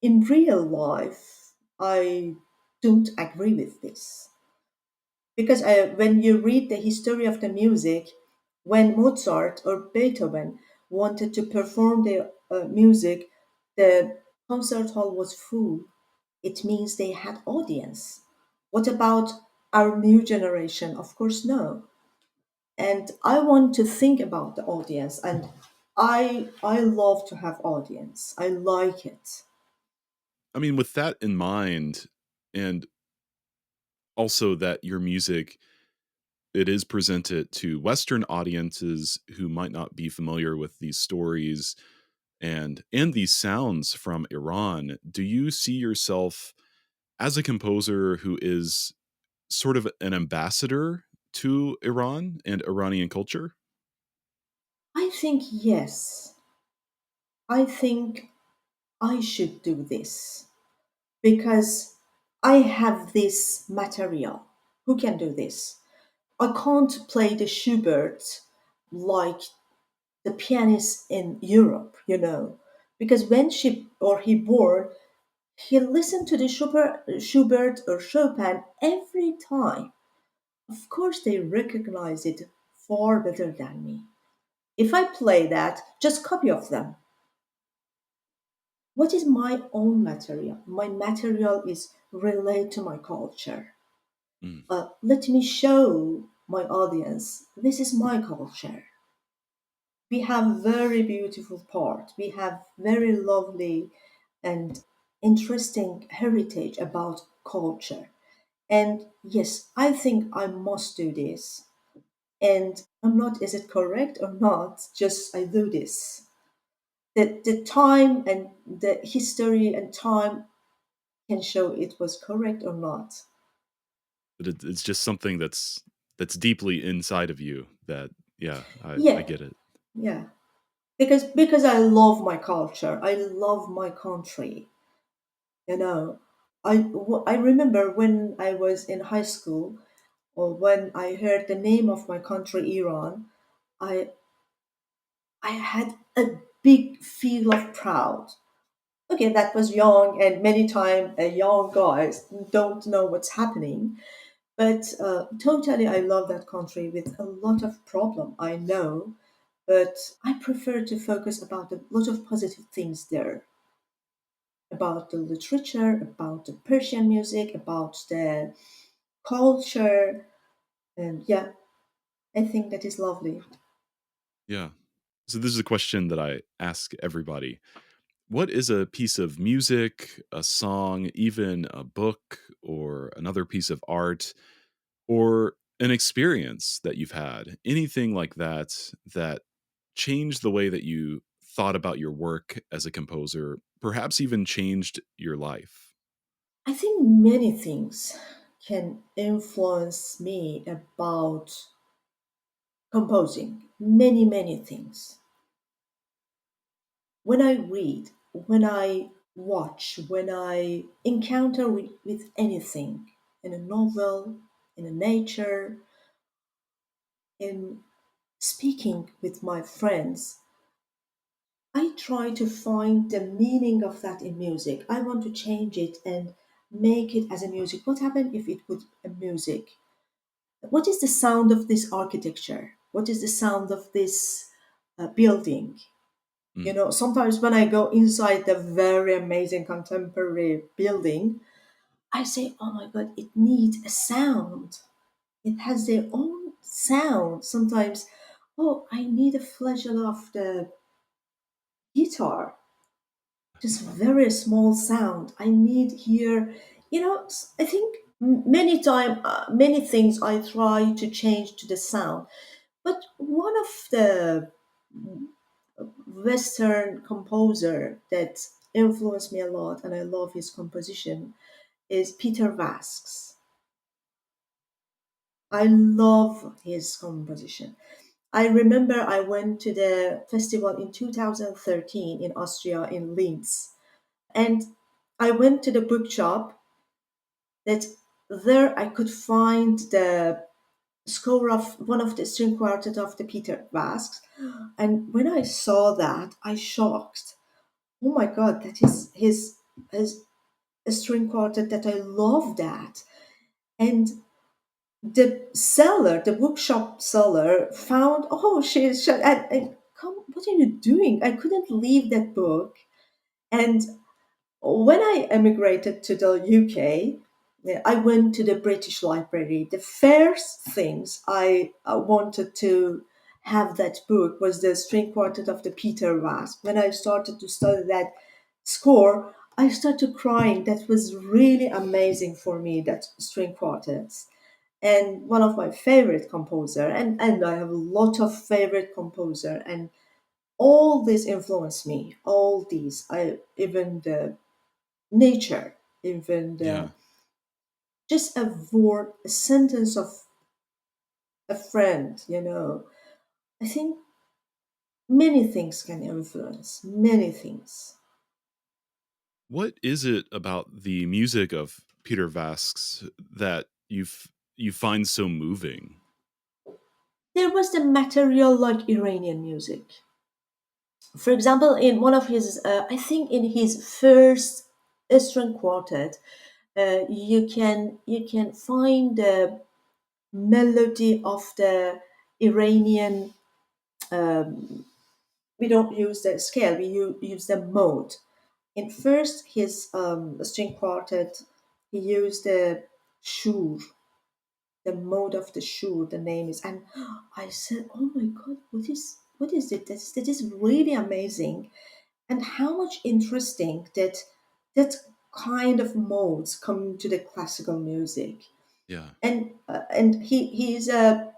in real life, I don't agree with this. Because when you read the history of the music, when Mozart or Beethoven wanted to perform their music, the concert hall was full. It means they had audience. What about our new generation? Of course, no. And I want to think about the audience, and I love to have audience. I like it. I mean, with that in mind, and also that your music, it is presented to Western audiences who might not be familiar with these stories and these sounds from Iran. Do you see yourself as a composer who is sort of an ambassador to Iran and Iranian culture? I think yes. I think I should do this because I have this material. Who can do this? I can't play the Schubert like the pianist in Europe, because when she or he born, he listened to the Schubert or Chopin every time. Of course, they recognize it far better than me. If I play that, just copy of them. What is my own material? My material is relate to my culture. Mm. Let me show my audience this is my culture. We have very beautiful part. We have very lovely and interesting heritage about culture. And yes, I think I must do this. And I'm not, is it correct or not? Just I do this. The time and the history and time can show it was correct or not. But it's just something that's deeply inside of you that, yeah, I Yeah, get it. yeah. Because I love my culture. I love my country. You know, I remember when I was in high school or when I heard the name of my country, Iran, I I had a big feel of proud. Okay, that was young, and many times young guys don't know what's happening. But totally, I love that country with a lot of problem. I know, but I prefer to focus about a lot of positive things there, about the literature, about the Persian music, about the culture, and yeah, I think that is lovely. Yeah. So this is a question that I ask everybody. What is a piece of music, a song, even a book or another piece of art or an experience that you've had, anything like that that changed the way that you thought about your work as a composer, perhaps even changed your life? I think many things can influence me about composing. Many things. When I read, when I watch, when I encounter with anything in a novel, in a nature, in speaking with my friends, I try to find the meaning of that in music. I want to change it and make it as a music. What happened if it would a music? What is the sound of this architecture? What is the sound of this building? You Mm, know, sometimes when I go inside the very amazing contemporary building, I say, oh my God, it needs a sound. It has their own sound. Sometimes, oh, I need a flageolet of the guitar, just very small sound. I need here, I think many things I try to change to the sound. But one of the Western composer that influenced me a lot, and I love his composition, is Peter Vasks. I love his composition. I remember I went to the festival in 2013 in Austria, in Linz, and I went to the bookshop that there I could find the score of one of the string quartet of the Peter Vasks. And when I saw that, I shocked. Oh my God, that is his a string quartet that I love that. And the seller, the bookshop seller, found, oh, and come, what are you doing? I couldn't leave that book. And when I emigrated to the UK, I went to the British Library. The first things I wanted to have that book was the string quartet of the Peter Vas. When I started to study that score, I started crying. That was really amazing for me, that string quartets. And one of my favorite composer, and I have a lot of favorite composer, and all this influenced me. All these, I even the nature, even yeah. the just a word, a sentence of a friend, I think many things can influence, many things. What is it about the music of Peter Vasks that you find so moving? There was the material like Iranian music. For example, in one of his, I think in his first string quartet, you can find the melody of the Iranian. We don't use the scale; we use the mode. In first his string quartet, he used the shur, the mode of the shur. The name is, and I said, "Oh my God, what is it? That is really amazing, and how much interesting that kind of modes come to the classical music." Yeah. And he is a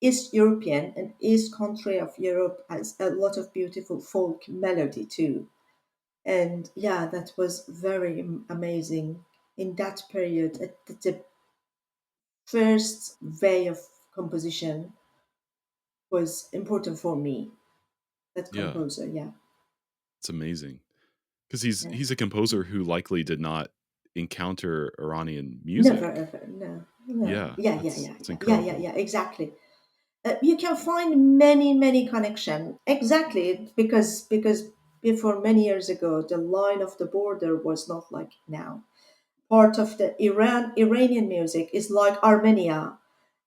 East European, and East country of Europe has a lot of beautiful folk melody too. And yeah, that was very amazing in that period. The first way of composition was important for me. That Yeah. composer, yeah, It's amazing. Because he's yeah. he's a composer who likely did not encounter Iranian Never music. ever, no, no, Yeah, yeah, yeah, that's yeah, it's yeah, yeah, yeah, incredible. yeah, exactly. You can find many connection, exactly, because before many years ago, the line of the border was not like now. Part of the Iranian music is like Armenia,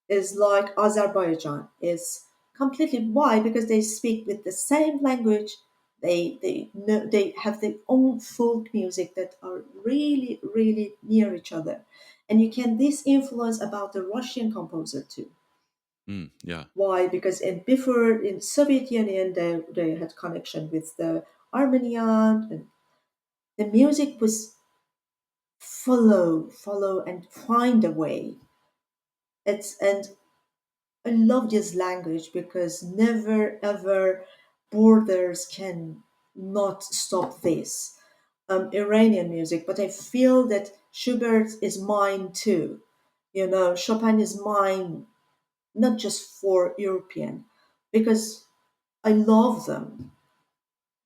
is like Azerbaijan, is completely, why? Because they speak with the same language. They know, they have their own folk music that are really near each other, and you can this influence about the Russian composer too. Yeah, Why? Because before in Soviet Union they had connection with the Armenian, and the music was follow and find a way. And I love this language because never ever borders can not stop this. Iranian music, but I feel that Schubert is mine too. Chopin is mine, not just for European, because I love them.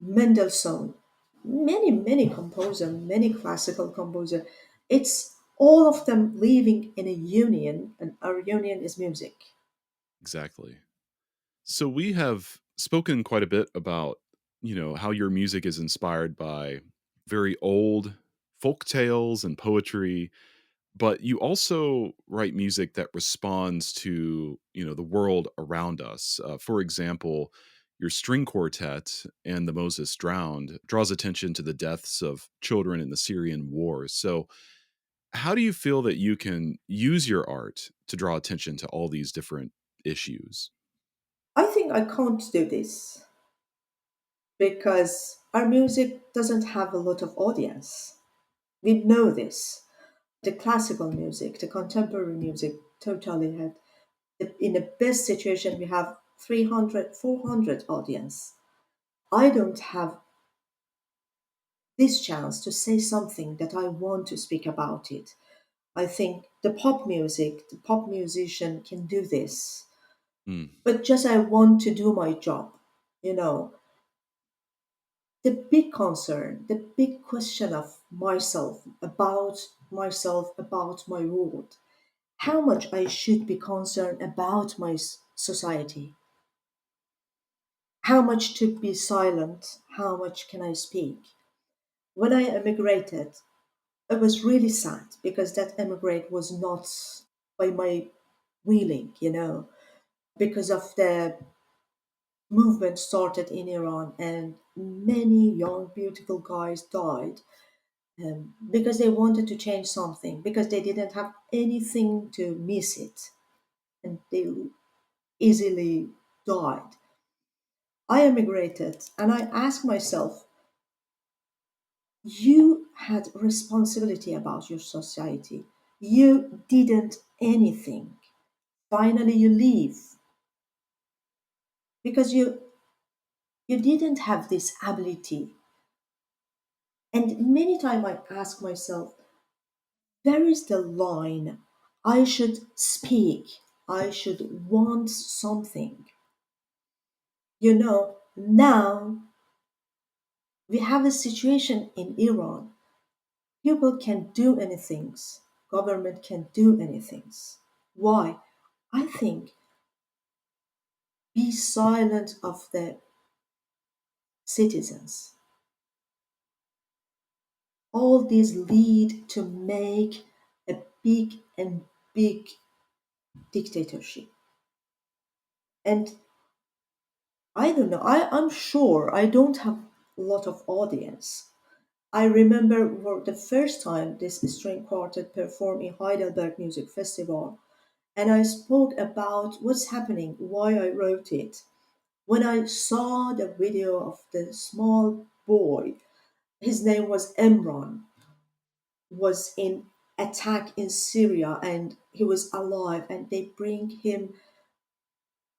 Mendelssohn, many composer, many classical composer. It's all of them living in a union, and our union is music. Exactly. So we have spoken quite a bit about, how your music is inspired by very old folk tales and poetry, but you also write music that responds to, the world around us. For example, your string quartet and the Moses Drowned draws attention to the deaths of children in the Syrian war. So how do you feel that you can use your art to draw attention to all these different issues? I think I can't do this because our music doesn't have a lot of audience. We know this. The classical music, the contemporary music totally had, in the best situation, we have 300, 400 audience. I don't have this chance to say something that I want to speak about it. I think the pop music, the pop musician can do this. Mm, But just I want to do my job. You know, the big concern, the big question of myself, about my world, how much I should be concerned about my society, how much to be silent, how much can I speak. When I emigrated, it was really sad because that emigrate was not by my willing, because of the movement started in Iran and many young, beautiful guys died because they wanted to change something, because they didn't have anything to miss it, and they easily died. I emigrated and I asked myself, you had responsibility about your society. You didn't anything. Finally, you leave because you didn't have this ability. And many times I ask myself, where is the line? I should speak. I should want something. Now we have a situation in Iran. People can do anything. Government can do anything. Why? I think be silent of the citizens. All these lead to make a big and big dictatorship. And I don't know, I'm sure I don't have a lot of audience. I remember for the first time this string quartet performed in Heidelberg Music Festival, and I spoke about what's happening, why I wrote it. When I saw the video of the small boy, his name was Emran, was in attack in Syria and he was alive, and they bring him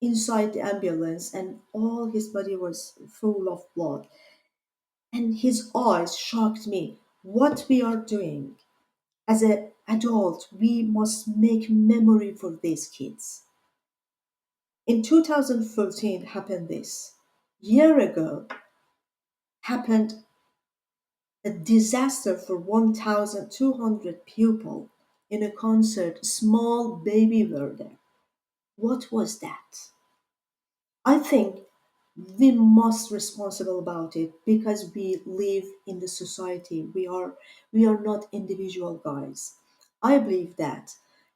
inside the ambulance and all his body was full of blood, and his eyes shocked me. What we are doing as an adult, we must make memory for these kids. In 2014 happened this. Year ago happened a disaster for 1,200 people in a concert. Small baby were there. What was that? I think we must responsible about it because we live in the society. We are not individual guys. I believe that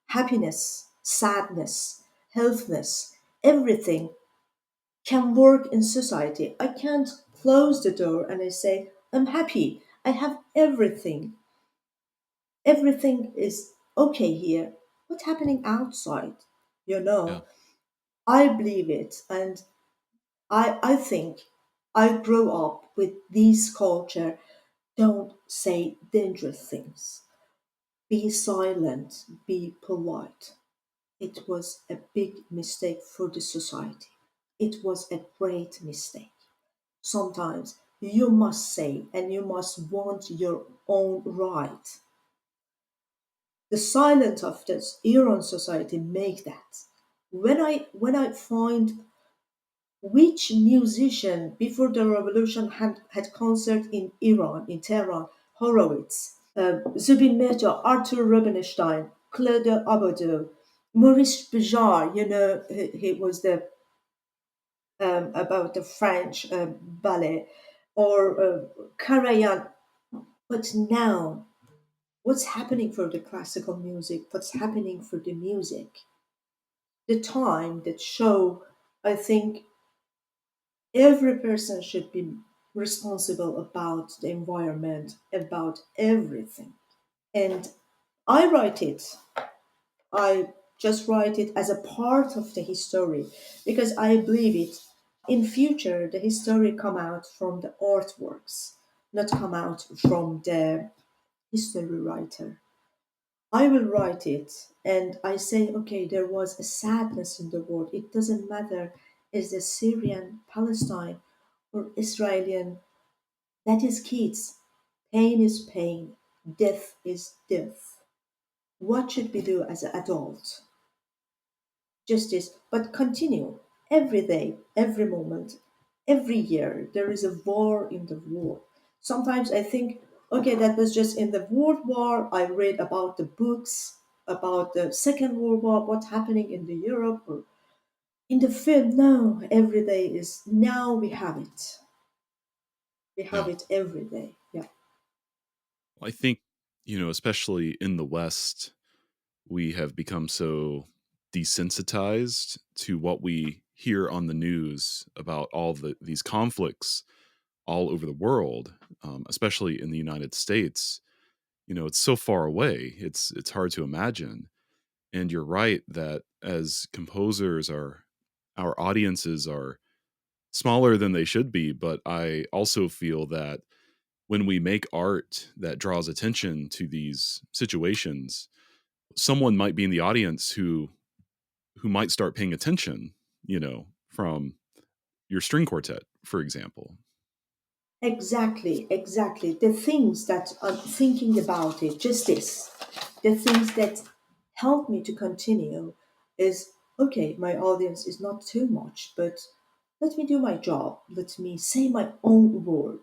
happiness, sadness, healthness, everything can work in society. I can't close the door and I say, I'm happy. I have everything. Everything is okay here. What's happening outside? You yeah. know, I believe it. And I think I grew up with this culture. Don't say dangerous things. Be silent. Be polite. It was a big mistake for the society. It was a great mistake. sometimes you must say and you must want your own right. The silence of this Iran society make that. When I find which musician before the revolution had concert in Iran, in Tehran, Horowitz, Zubin Mehta, Arthur Rubinstein, Claude Abadou, Maurice Bejar, he was the about the French ballet, or Karajan. But now, what's happening for the classical music? What's happening for the music? The time that show, I think, every person should be responsible about the environment, about everything. And I write it. I just write it as a part of the history because I believe it. In future, the history come out from the artworks, not come out from the history writer. I will write it and I say, okay, there was a sadness in the world. It doesn't matter is it Syrian, Palestine, or Israeli. That is kids. Pain is pain. Death is death. What should we do as an adult? Justice, but continue. Every day, every moment, every year, there is a war in the world. Sometimes I think, okay, that was just in the World War. I read about the books about the Second World War, what's happening in the Europe or in the film. No, every day is now we have it. We have Yeah. it every day. Yeah. Well, I think, especially in the West, we have become so desensitized to what we hear on the news about all these conflicts all over the world, especially in the United States. It's so far away. It's hard to imagine. And you're right that as composers, our audiences are smaller than they should be. But I also feel that when we make art that draws attention to these situations, someone might be in the audience who might start paying attention, from your string quartet, for example. Exactly, exactly. The things that I'm thinking about it, just this, the things that help me to continue is okay, my audience is not too much, but let me do my job. Let me say my own word.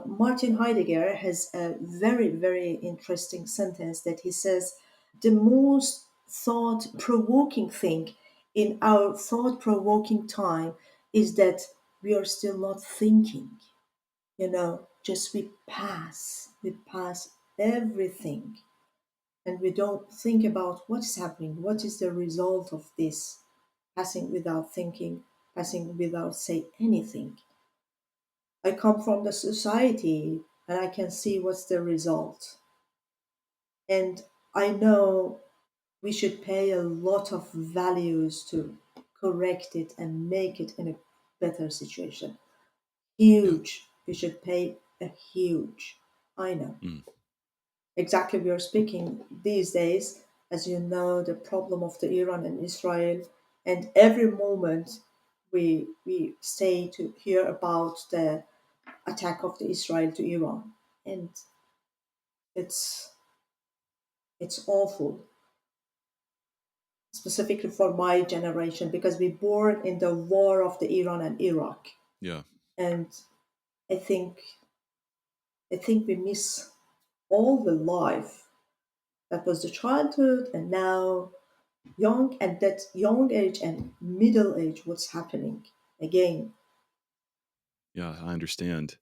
Martin Heidegger has a very, very interesting sentence that he says the most thought provoking thing in our thought provoking time is that we are still not thinking. Just we pass everything, and we don't think about what's happening, what is the result of this, passing without thinking, passing without say anything. I come from the society and I can see what's the result, and I know we should pay a lot of values to correct it and make it in a better situation. Yeah. Huge, we should pay a huge, I know. Mm. Exactly, we are speaking these days, as you know, the problem of the Iran and Israel, and every moment we stay to hear about the attack of the Israel to Iran, and it's it's awful, specifically for my generation because we born in the war of the Iran and Iraq, Yeah. and I think I think we miss all the life that was the childhood, and now young at that young age and middle age what's happening again. Yeah, I understand.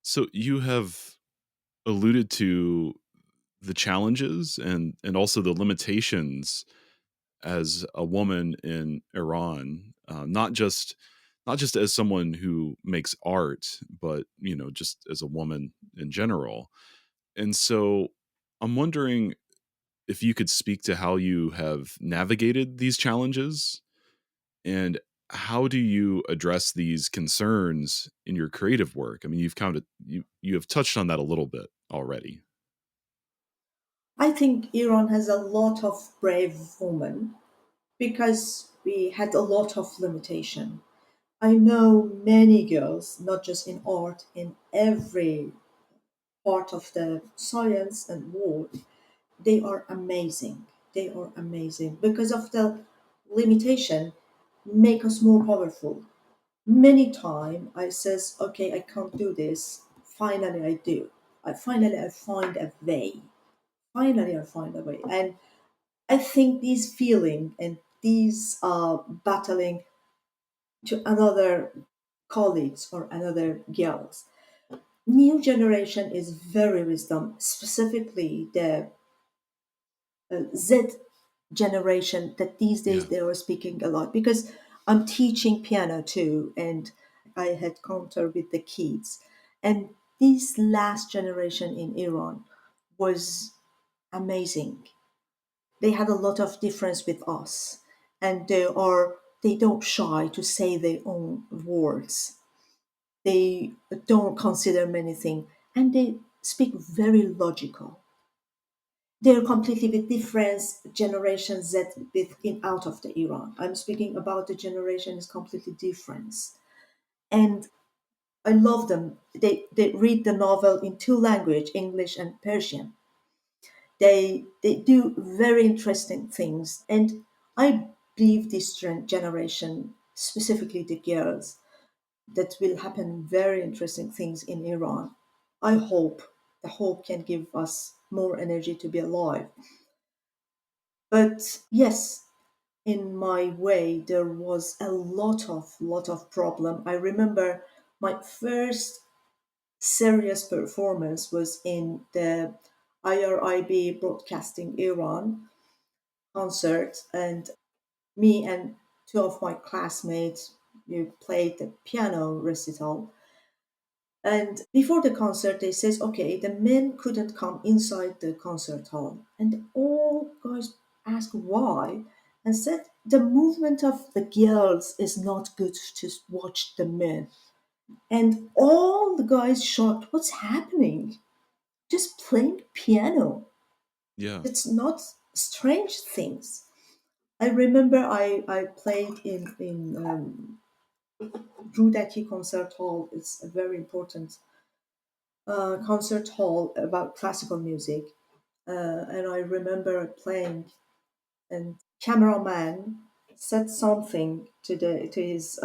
So you have alluded to the challenges and also the limitations as a woman in Iran, not just as someone who makes art, but just as a woman in general. And so I'm wondering if you could speak to how you have navigated these challenges, and how do you address these concerns in your creative work? I mean, you have touched on that a little bit already. I think Iran has a lot of brave women because we had a lot of limitation. I know many girls, not just in art, in every part of the science and world. They are amazing. They are amazing because of the limitation make us more powerful. Many time I says, okay, I can't do this. Finally I do. I find a way. Finally I find a way. And I think these feeling and these battling to another colleagues or another girls. New generation is very wisdom, specifically the Z generation that these days Yeah. they are speaking a lot because I'm teaching piano too, and I had contact with the kids, and this last generation in Iran was amazing. They had a lot of difference with us, and they don't shy to say their own words. They don't consider many things, and they speak very logical. They're completely with different generations that within out of the Iran. I'm speaking about the generation is completely different. And I love them. They read the novel in two language, English and Persian. They do very interesting things. And I believe this generation, specifically the girls, that will happen very interesting things in Iran. I hope the hope can give us more energy to be alive. But yes, in my way there was a lot of problem. I remember my first serious performance was in the IRIB Broadcasting Iran concert, and me and two of my classmates we played the piano recital. And before the concert, they says, okay, the men couldn't come inside the concert hall. And all guys asked why, and said the movement of the girls is not good to watch the men. And all the guys shocked, what's happening? Just playing piano. Yeah. It's not strange things. I remember I played in Roudaki Concert Hall. It's a very important concert hall about classical music, and I remember playing, and cameraman said something to his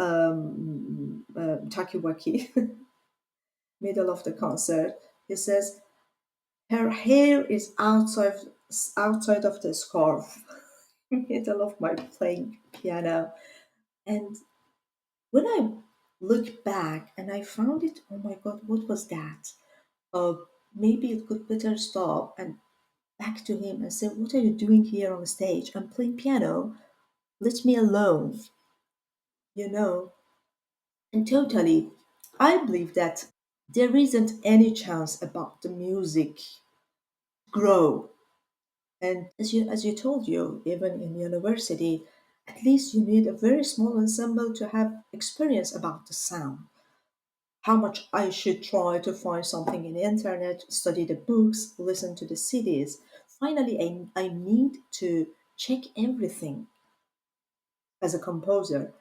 takiwaki middle of the concert. He says her hair is outside of the scarf, middle of my playing piano, and when I look back and I found it, oh my god, what was that? Uh, Maybe it could better stop and back to him and said, what are you doing here on the stage? I'm playing piano. Let me alone, you know. And totally, I believe that there isn't any chance about the music grow. And as you told you, even in university, at least you need a very small ensemble to have experience about the sound. How much I should try to find something in the internet, study the books, listen to the CDs. Finally, I need to check everything as a composer.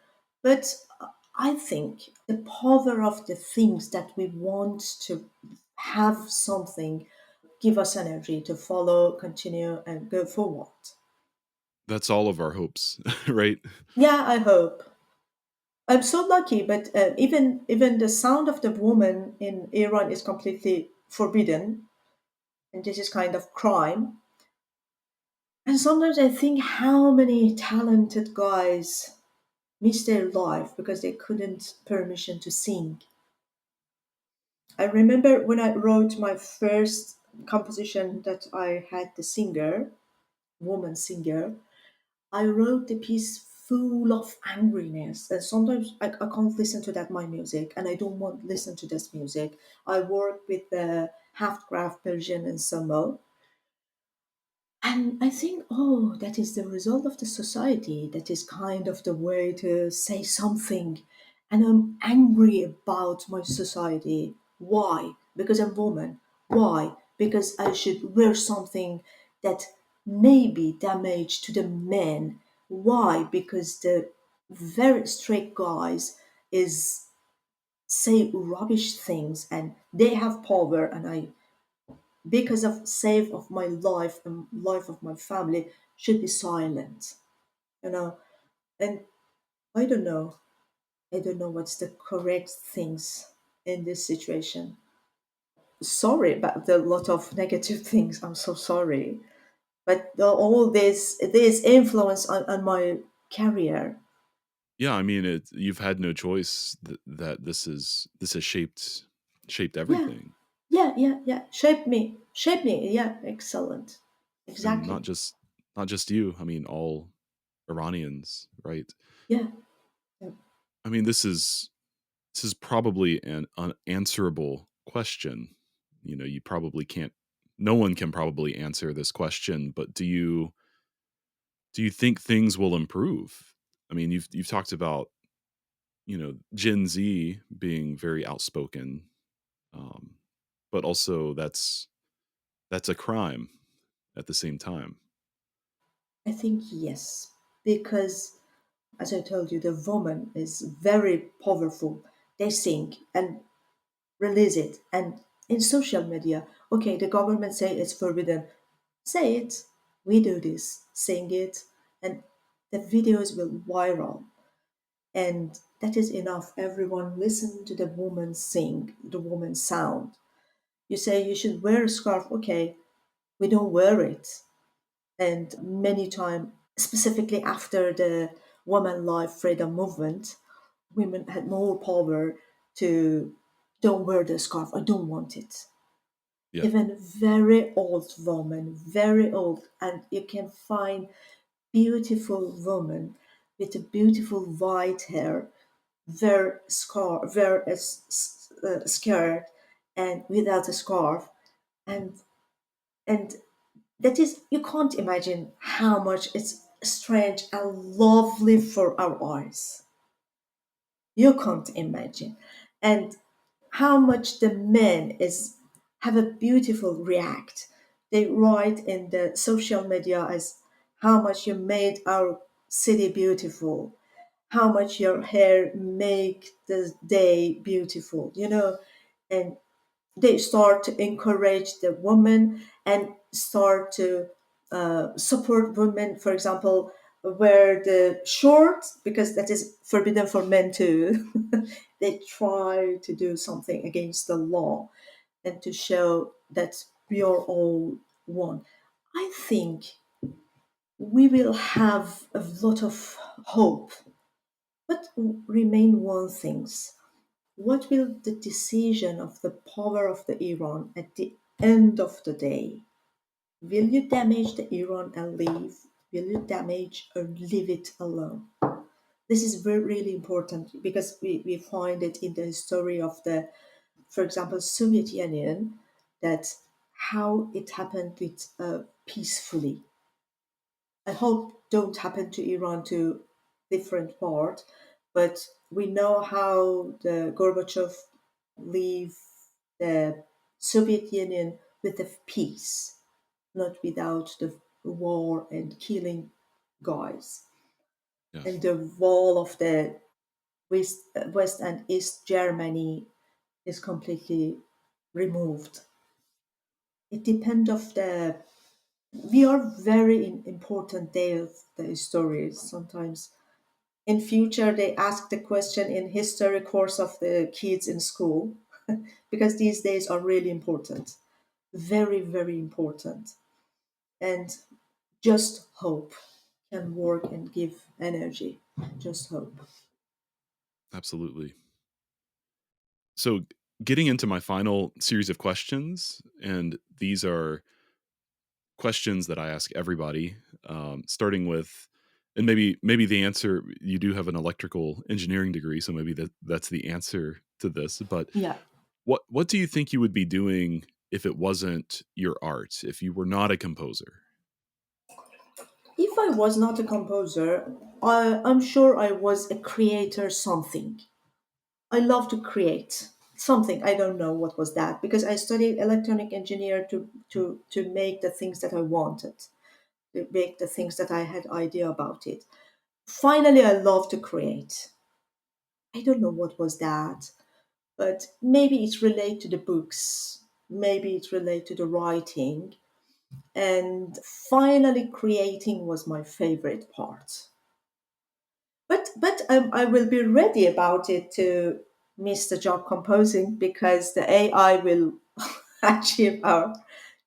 But I think the power of the things that we want to have something give us energy to follow, continue, and go forward. That's all of our hopes, right? Yeah, I hope. I'm so lucky, but even the sound of the woman in Iran is completely forbidden, and this is kind of crime. And sometimes I think how many talented guys miss their life because they couldn't permission to sing. I remember when I wrote my first composition that I had the singer, woman singer, I wrote the piece full of angriness. And sometimes I can't listen to that my music and I don't want to listen to this music. I work with the Haft Craft Ensemble. And I think, oh, that is the result of the society. That is kind of the way to say something. And I'm angry about my society. Why? Because I'm woman. Why? Because I should wear something that may be damage to the men. Why? Because the very strict guys is say rubbish things, and they have power, and I, because of sake of my life and life of my family, should be silent, you know. And I don't know. I don't know what's the correct things in this situation. Sorry about the lot of negative things. I'm so sorry. But all this influence on my career. Yeah, I mean, you've had no choice that this has shaped Yeah, everything, yeah. Shape me. Yeah, excellent. and Exactly. not just you. I mean, all Iranians, right? Yeah, yeah. I mean, this is probably an unanswerable question. You know, you probably can't. No one can probably answer this question. But do you think things will improve? I mean, you've talked about, you know, Gen Z being very outspoken, um, but also that's a crime at the same time. I think yes, because as I told you, the woman is very powerful. They sing and release it, and in social media, okay, the government say it's forbidden. Say it. We do this. Sing it, and the videos will viral, and that is enough. Everyone listen to the woman sing, the woman sound. You say you should wear a scarf. Okay, we don't wear it, and many times, specifically after the woman life freedom movement, women had more power to don't wear the scarf. I don't want it. Yeah, Even very old women, very old, and you can find beautiful women with a beautiful white hair, wear a skirt, and without a scarf, and and that is, you can't imagine how much it's strange and lovely for our eyes. You can't imagine. And how much the men is have a beautiful react. They write in the social media as how much you made our city beautiful, how much your hair make the day beautiful, you know. And they start to encourage the woman and start to support women, for example, wear the shorts because that is forbidden for men too. They try to do something against the law and to show that we are all one. I think we will have a lot of hope, but remain one things. What will the decision of the power of the Iran at the end of the day? Will you damage the Iran and leave? Will you damage or leave it alone? This is very really important because we find it in the history of the, for example, Soviet Union, that how it happened with peacefully. I hope don't happen to Iran to different part, but we know how the Gorbachev leave the Soviet Union with the peace, not without the war and killing guys. yes, And the wall of the West and East Germany is completely removed. It depends of the. We are very important day of the stories. Sometimes in future they ask the question in history course of the kids in school because these days are really important, very very important. And just hope can work and give energy. Just hope. absolutely. So, getting into my final series of questions, and these are questions that I ask everybody, starting with, and maybe the answer, you do have an electrical engineering degree, so maybe that's the answer to this. But Yeah. what do you think you would be doing if it wasn't your art, if you were not a composer? If I was not a composer, I'm sure I was a creator something. I love to create something. I don't know what was that because I studied electronic engineer to make the things that I wanted, to make the things that I had idea about it. Finally, I love to create. I don't know what was that, but maybe it's related to the books, maybe it's related to the writing. And finally, creating was my favorite part. But I will be ready about it to miss the job composing because the AI will achieve our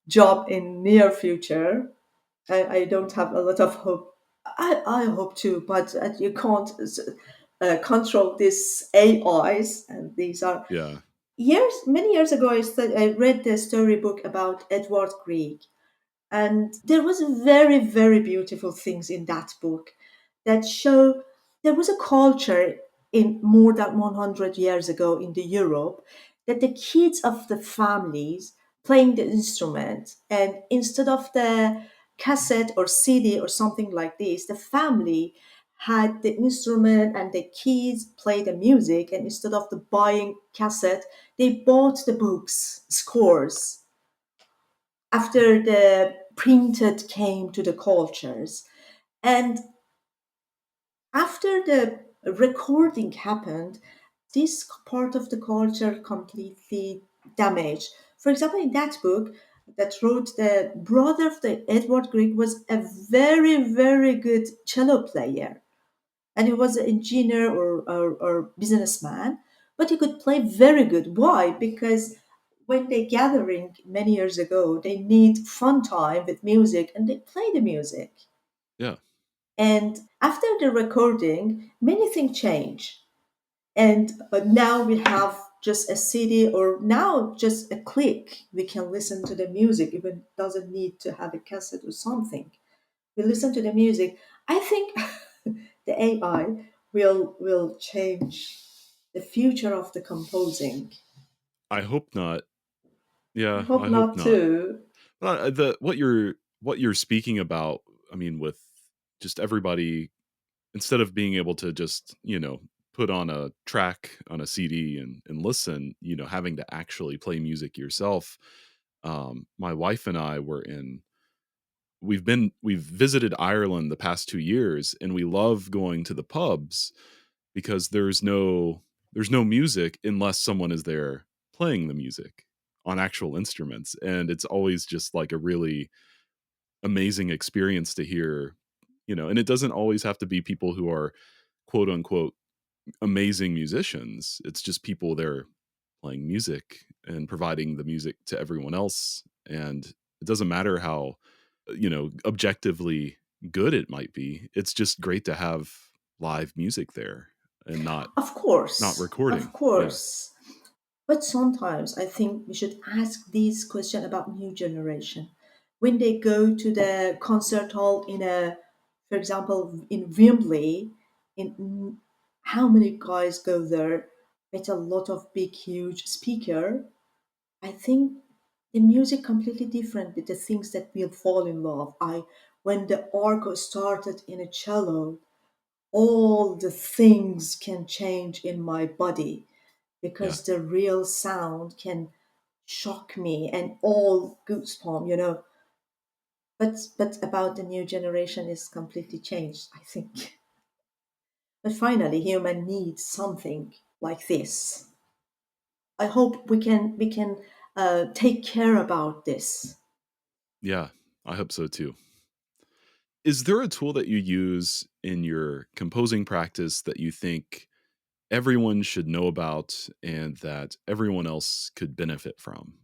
job in near future. I don't have a lot of hope. I hope too, but you can't control these AIs, and these are Yeah. many years ago. I read the storybook about Edward Grieg, and there was very, very beautiful things in that book that show there was a culture in more than 100 years ago in the Europe that the kids of the families playing the instrument, and instead of the cassette or CD or something like this, the family had the instrument and the kids play the music, and instead of the buying cassette, they bought the books scores after the printed came to the cultures. And after the recording happened, this part of the culture completely damaged. For example, in that book that wrote, the brother of the Edward Grieg was a very, very good cello player. And he was an engineer or businessman, but he could play very good. Why? Because when they gathering many years ago, they need fun time with music and they play the music. Yeah. And after the recording, many things change. And now we have just a CD, or now just a click. We can listen to the music, even doesn't need to have a cassette or something. We listen to the music. I think the AI will change the future of the composing. I hope not. I Yeah, hope I hope not not. too. The what you're speaking about, I mean, with just everybody, instead of being able to just, put on a track on a CD and listen, having to actually play music yourself. My wife and I we've visited Ireland the past 2 years, and we love going to the pubs because there's no music unless someone is there playing the music on actual instruments, and it's always just like a really amazing experience to hear, and it doesn't always have to be people who are quote unquote amazing musicians. It's just people there playing music and providing the music to everyone else, and it doesn't matter how objectively good it might be. It's just great to have live music there and not Of recording. Yeah. course. But sometimes I think we should ask these questions about new generation. When they go to the concert hall for example, in Wembley, how many guys go there with a lot of big, huge speaker? I think the music completely different with the things that we'll fall in love. When the organ started in a cello, all the things can change in my body Yeah. because the real sound can shock me and all goosebumps. But about the new generation is completely changed, I think. But finally, human needs something like this. I hope we can take care about this. Yeah, I hope so too. Is there a tool that you use in your composing practice that you think everyone should know about and that everyone else could benefit from?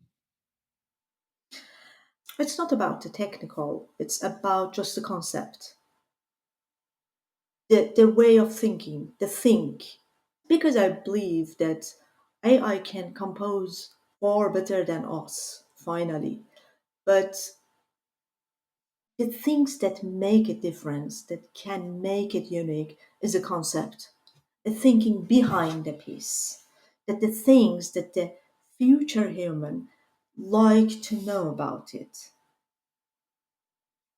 It's not about the technical. It's about just the concept, the way of thinking, the think. Because I believe that AI can compose far better than us, finally. But the things that make a difference, that can make it unique, is a concept, the thinking behind the piece, that the things that the future human like to know about it,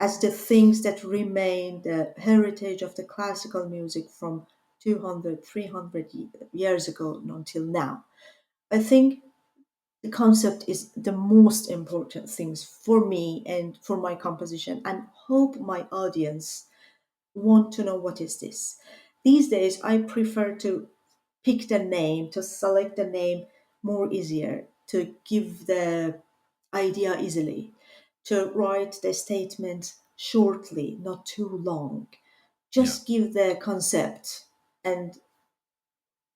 as the things that remain the heritage of the classical music from 200, 300 years ago until now. I think the concept is the most important things for me and for my composition, and hope my audience want to know what is this. These days I prefer to pick the name, to select the name more easier, to give the idea easily, to write the statement shortly, not too long. Yeah. Just give the concept and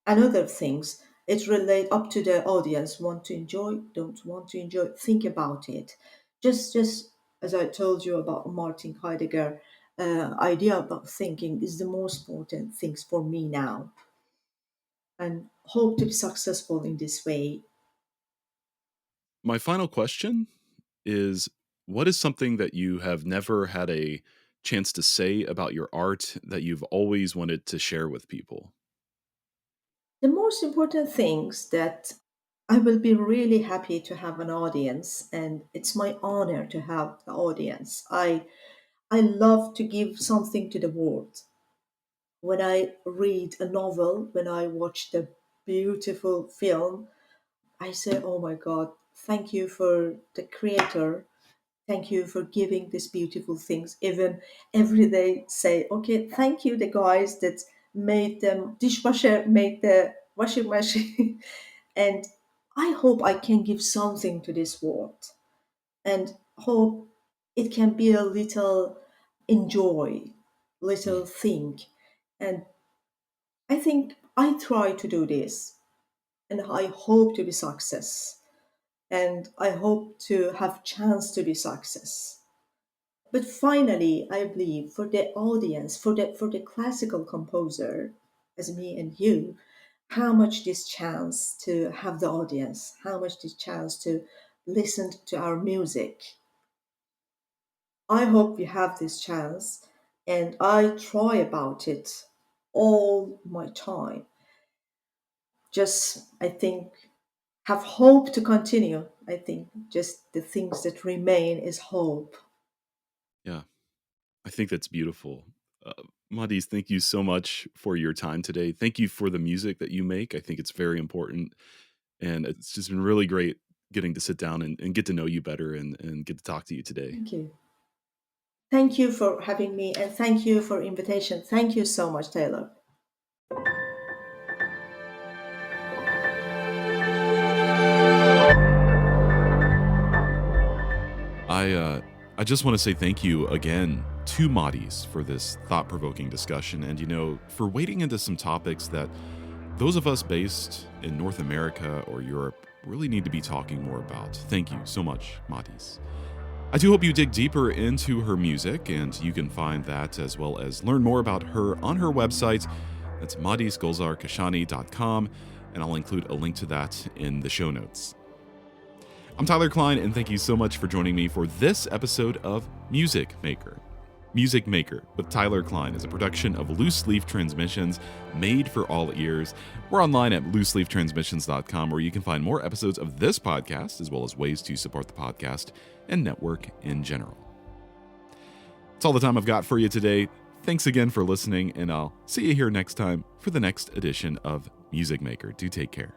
other things. It relate up to the audience. Want to enjoy, don't want to enjoy. Think about it. Just as I told you about Martin Heidegger, idea about thinking is the most important things for me now, and hope to be successful in this way. My final question is, what is something that you have never had a chance to say about your art that you've always wanted to share with people? The most important things that I will be really happy to have an audience, and it's my honor to have the audience. I love to give something to the world. When I read a novel, when I watch the beautiful film, I say, "Oh my God, thank you for the creator. Thank you for giving these beautiful things." Even every day, say, "Okay, thank you, the guys that made the dishwasher, made the washing machine." And I hope I can give something to this world, and hope it can be a little enjoy, Mm, little thing. And I think I try to do this, and I hope to be success, and I hope to have chance to be success. But finally, I believe for the audience, for the classical composer, as me and you, how much this chance to have the audience, how much this chance to listen to our music. I hope we have this chance, and I try about it all my time. Just, I think, have hope to continue. I think just the things that remain is hope. yeah, I think that's beautiful. Uh, Mahdis, thank you so much for your time today. Thank you for the music that you make. I think it's very important. And it's just been really great getting to sit down and get to know you better and get to talk to you today. Thank you. Thank you for having me, and thank you for invitation. Thank you so much, Taylor. I just want to say thank you again to Mahdis for this thought-provoking discussion, and for wading into some topics that those of us based in North America or Europe really need to be talking more about. Thank you so much, Mahdis. I do hope you dig deeper into her music, and you can find that as well as learn more about her on her website. That's mahdisgolzarkashani.com, and I'll include a link to that in the show notes. I'm Tyler Kline, and thank you so much for joining me for this episode of Music Maker. Music Maker with Tyler Kline is a production of Loose Leaf Transmissions, made for all ears. We're online at looseleaftransmissions.com, where you can find more episodes of this podcast, as well as ways to support the podcast and network in general. That's all the time I've got for you today. Thanks again for listening, and I'll see you here next time for the next edition of Music Maker. Do take care.